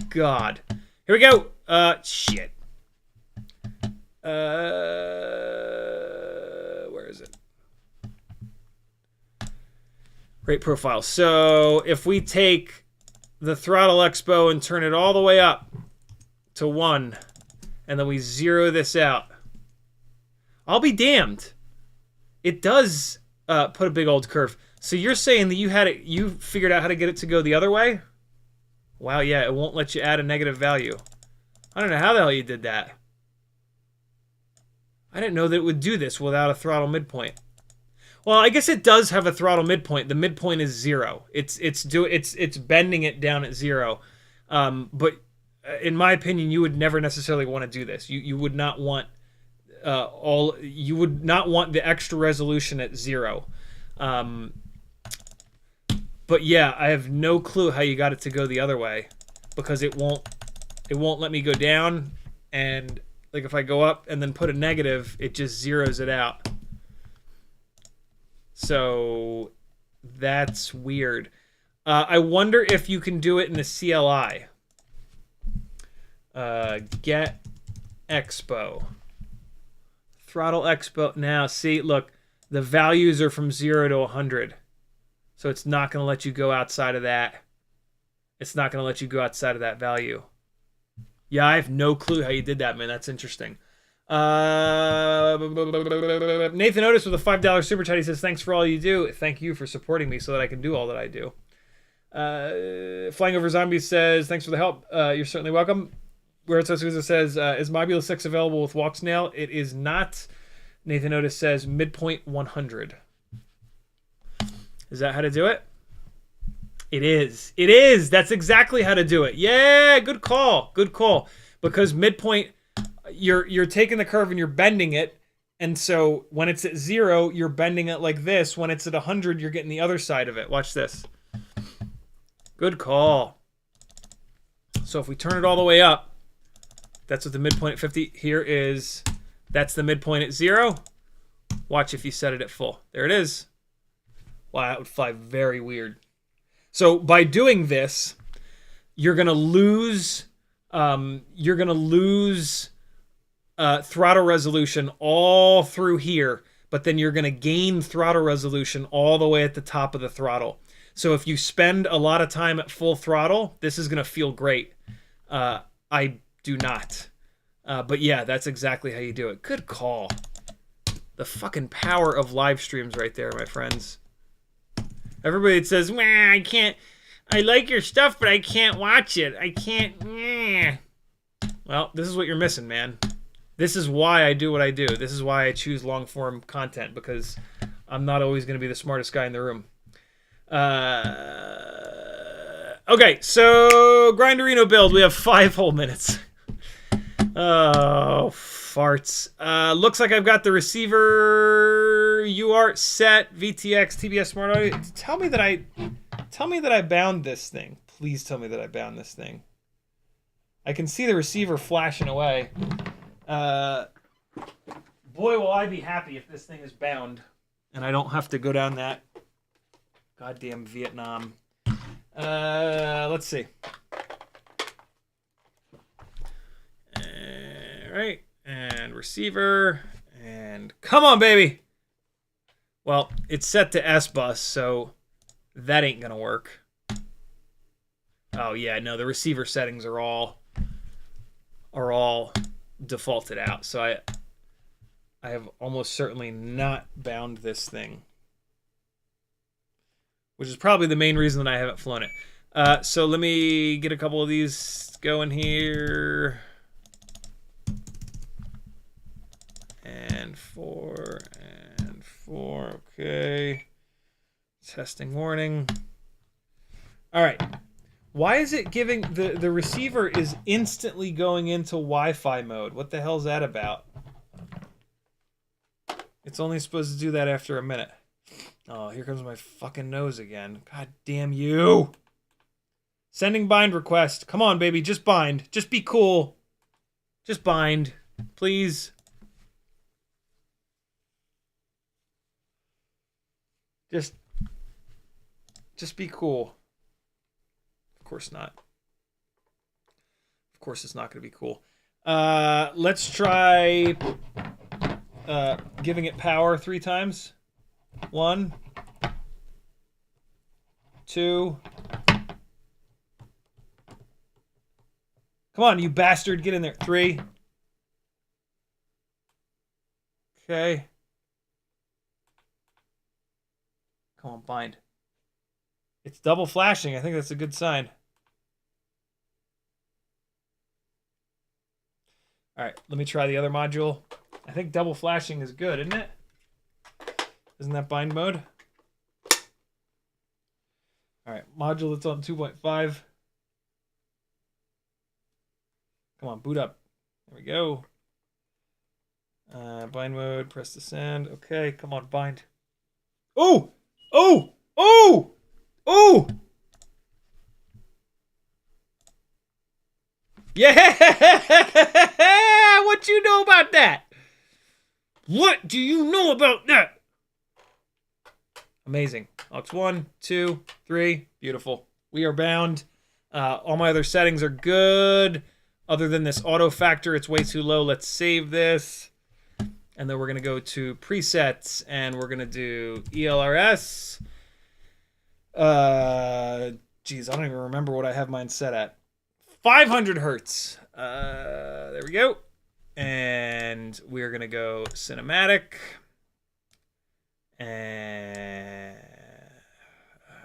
God. Here we go. Shit. Where is it? Rate profile. So if we take the Throttle Expo and turn it all the way up to 1, and then we zero this out, I'll be damned. It does put a big old curve. So you're saying that you figured out how to get it to go the other way? Wow, yeah, it won't let you add a negative value. I don't know how the hell you did that. I didn't know that it would do this without a throttle midpoint. Well, I guess it does have a throttle midpoint. The midpoint is 0. It's bending it down at 0. But in my opinion, you would never necessarily want to do this. You would not want you would not want the extra resolution at 0. But yeah, I have no clue how you got it to go the other way, because it won't let me go down, and like if I go up and then put a negative, it just zeroes it out. So that's weird. I wonder if you can do it in the CLI. Get Expo. Throttle Expo. Now, see, look, the values are from 0 to 100. So it's not going to let you go outside of that. It's not going to let you go outside of that value. Yeah, I have no clue how you did that, man. That's interesting. Nathan Otis with a $5 super chat. He says, thanks for all you do. Thank you for supporting me so that I can do all that I do. Flying Over Zombies says, thanks for the help. You're certainly welcome. Where it's says, is Mobula 6 available with Walksnail? It is not. Nathan Otis says, midpoint 100. Is that how to do it? It is. It is. That's exactly how to do it. Yeah, good call. Good call. Because midpoint, you're taking the curve and you're bending it. And so when it's at 0, you're bending it like this. When it's at 100, you're getting the other side of it. Watch this. Good call. So if we turn it all the way up, that's what the midpoint at 50 here is. That's the midpoint at 0. Watch if you set it at full. There it is. Wow, that would fly very weird. So by doing this, you're gonna lose throttle resolution all through here, but then you're gonna gain throttle resolution all the way at the top of the throttle. So if you spend a lot of time at full throttle, this is gonna feel great. I do not. But yeah, that's exactly how you do it. Good call. The fucking power of live streams right there, my friends. Everybody that says, "Well, I can't, I like your stuff, but I can't watch it. I can't, meh." Well, this is what you're missing, man. This is why I do what I do. This is why I choose long-form content, because I'm not always going to be the smartest guy in the room. Okay, so Grinderino build. We have 5 whole minutes. Oh, farts. Looks like I've got the receiver UART set, VTX, TBS Smart Audio. Tell me that I bound this thing. Please tell me that I bound this thing. I can see the receiver flashing away. Boy, will I be happy if this thing is bound and I don't have to go down that goddamn Vietnam. Let's see. All right, and receiver, and come on, baby. Well, it's set to S-bus, so that ain't gonna work. Oh yeah, no, the receiver settings are all defaulted out, so I have almost certainly not bound this thing, which is probably the main reason that I haven't flown it. So let me get a couple of these going here. And 4, and 4, okay. Testing warning. All right. Why is it giving, the receiver is instantly going into Wi-Fi mode? What the hell's that about? It's only supposed to do that after a minute. Oh, here comes my fucking nose again. God damn you. Sending bind request. Come on, baby. Just bind. Just be cool. Just bind. Please. Just be cool. Of course not. Of course it's not going to be cool. Let's try giving it power 3 times. 1, 2. Come on, you bastard. Get in there. 3. Okay. Come on, bind. It's double flashing. I think that's a good sign. All right, let me try the other module. I think double flashing is good, isn't it? Isn't that bind mode? All right, module that's on 2.5. Come on, boot up. There we go. Bind mode, press to send. Okay, come on, bind. Oh! Oh! Oh! Oh! Yeah! What you know about that? What do you know about that? Amazing. Aux 1, 2, 3. Beautiful. We are bound. All my other settings are good. Other than this auto factor, it's way too low. Let's save this. And then we're going to go to presets, and we're going to do ELRS. Geez, I don't even remember what I have mine set at. 500 hertz. There we go. And we're going to go cinematic. And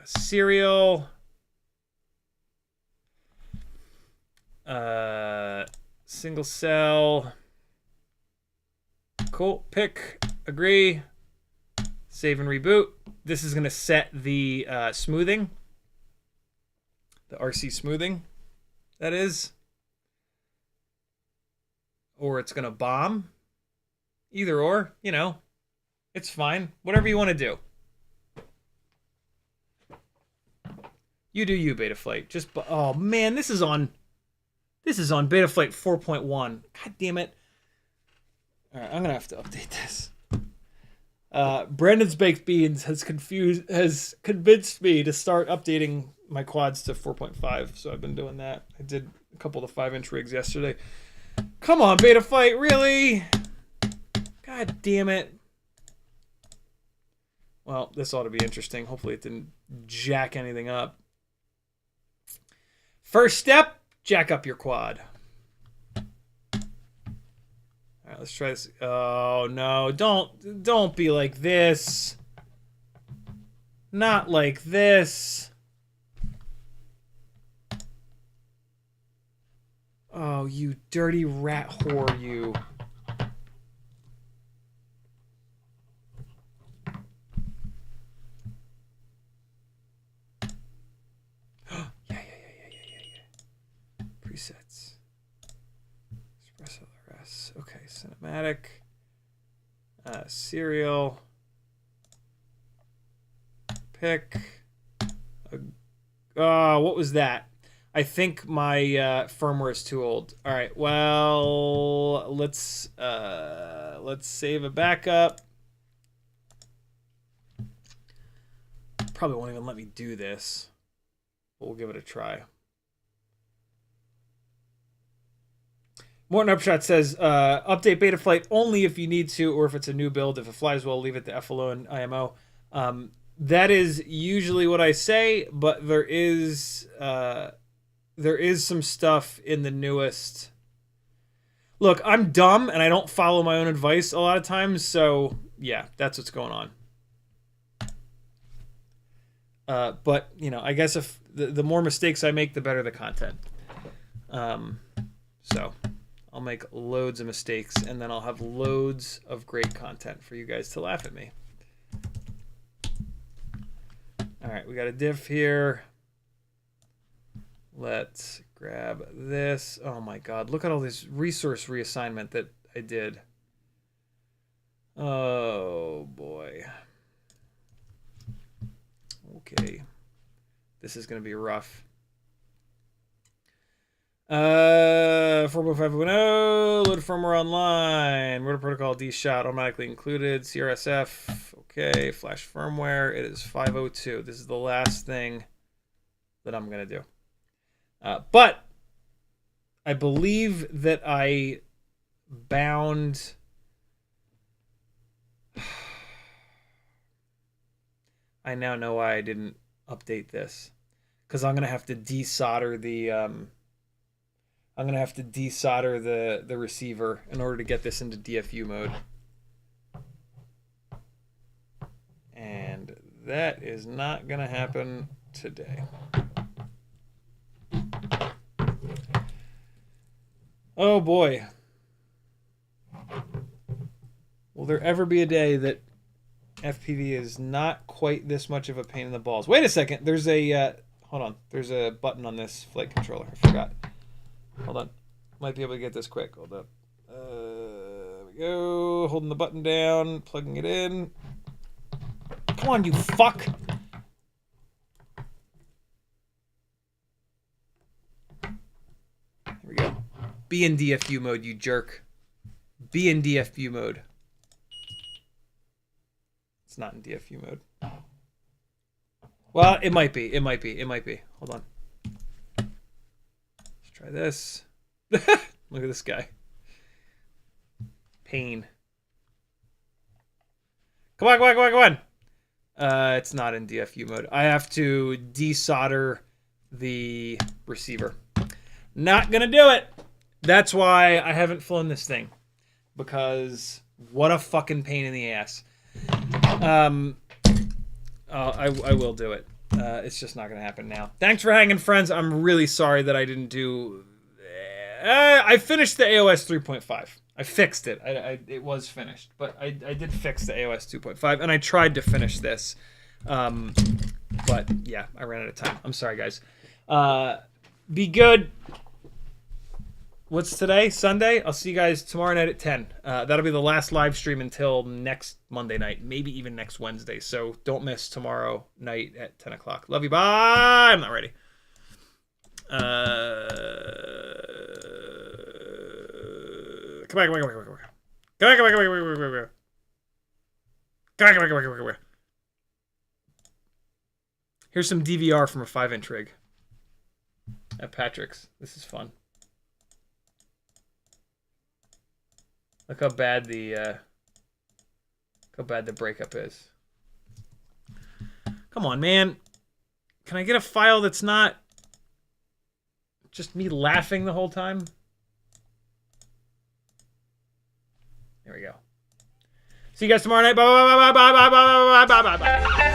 serial. Single cell. Cool. Pick. Agree. Save and reboot. This is going to set the smoothing. The RC smoothing, that is. Or it's going to bomb. Either or, you know. It's fine. Whatever you want to do. You do you, Betaflight. Just, oh man, this is on Betaflight 4.1. God damn it. All right, I'm gonna have to update this. Brandon's Baked Beans has convinced me to start updating my quads to 4.5, so I've been doing that. I did a couple of the 5-inch rigs yesterday. Come on, Betaflight, really? God damn it. Well, this ought to be interesting. Hopefully it didn't jack anything up. First step, jack up your quad. All right, let's try this. Oh, no, don't be like this. Not like this. Oh, you dirty rat whore, you. Yeah. Presets. Express ELRS. Okay, cinematic. Serial. Pick. What was that? I think my firmware is too old. All right, well, let's save a backup. Probably won't even let me do this, but we'll give it a try. Morton Upshot says, update Betaflight only if you need to, or if it's a new build. If it flies well, leave it to FLO and IMO. That is usually what I say, but there is some stuff in the newest. Look, I'm dumb and I don't follow my own advice a lot of times, so yeah, that's what's going on. But you know, I guess if the more mistakes I make, the better the content. So I'll make loads of mistakes and then I'll have loads of great content for you guys to laugh at me. All right, we got a diff here. Let's grab this. Oh my God, look at all this resource reassignment that I did. Oh boy. Okay. This is going to be rough. 4.5.0, load firmware online. Rotor protocol D-shot automatically included. CRSF. Okay, flash firmware. It is 5.02. This is the last thing that I'm going to do. But I believe that I bound. I now know why I didn't update this, because I'm gonna have to desolder the receiver in order to get this into DFU mode, and that is not gonna happen today. Oh boy. Will there ever be a day that FPV is not quite this much of a pain in the balls? Wait a second. There's a hold on. There's a button on this flight controller. I forgot. Hold on. Might be able to get this quick. Hold up. There we go. Holding the button down, plugging it in. Come on, you fuck. There we go. Be in DFU mode, you jerk. Be in DFU mode. It's not in DFU mode. Well, it might be. It might be. It might be. Hold on. Let's try this. Look at this guy. Pain. Come on, come on, come on, come on. It's not in DFU mode. I have to desolder the receiver. Not gonna do it. That's why I haven't flown this thing. Because what a fucking pain in the ass. I will do it. It's just not going to happen now. Thanks for hanging, friends. I'm really sorry that I didn't do... I finished the AOS 3.5. I fixed it. It was finished. But I did fix the AOS 2.5, and I tried to finish this. But, yeah, I ran out of time. I'm sorry, guys. Be good. What's today? Sunday? I'll see you guys tomorrow night at 10. That'll be the last live stream until next Monday night, maybe even next Wednesday. So don't miss tomorrow night at 10 o'clock. Love you. Bye. I'm not ready. Come back. Here's some DVR from a 5-inch rig at Patrick's. This is fun. Look how bad the breakup is. Come on, man. Can I get a file that's not just me laughing the whole time? There we go. See you guys tomorrow night. Bye bye bye bye bye bye bye bye bye bye.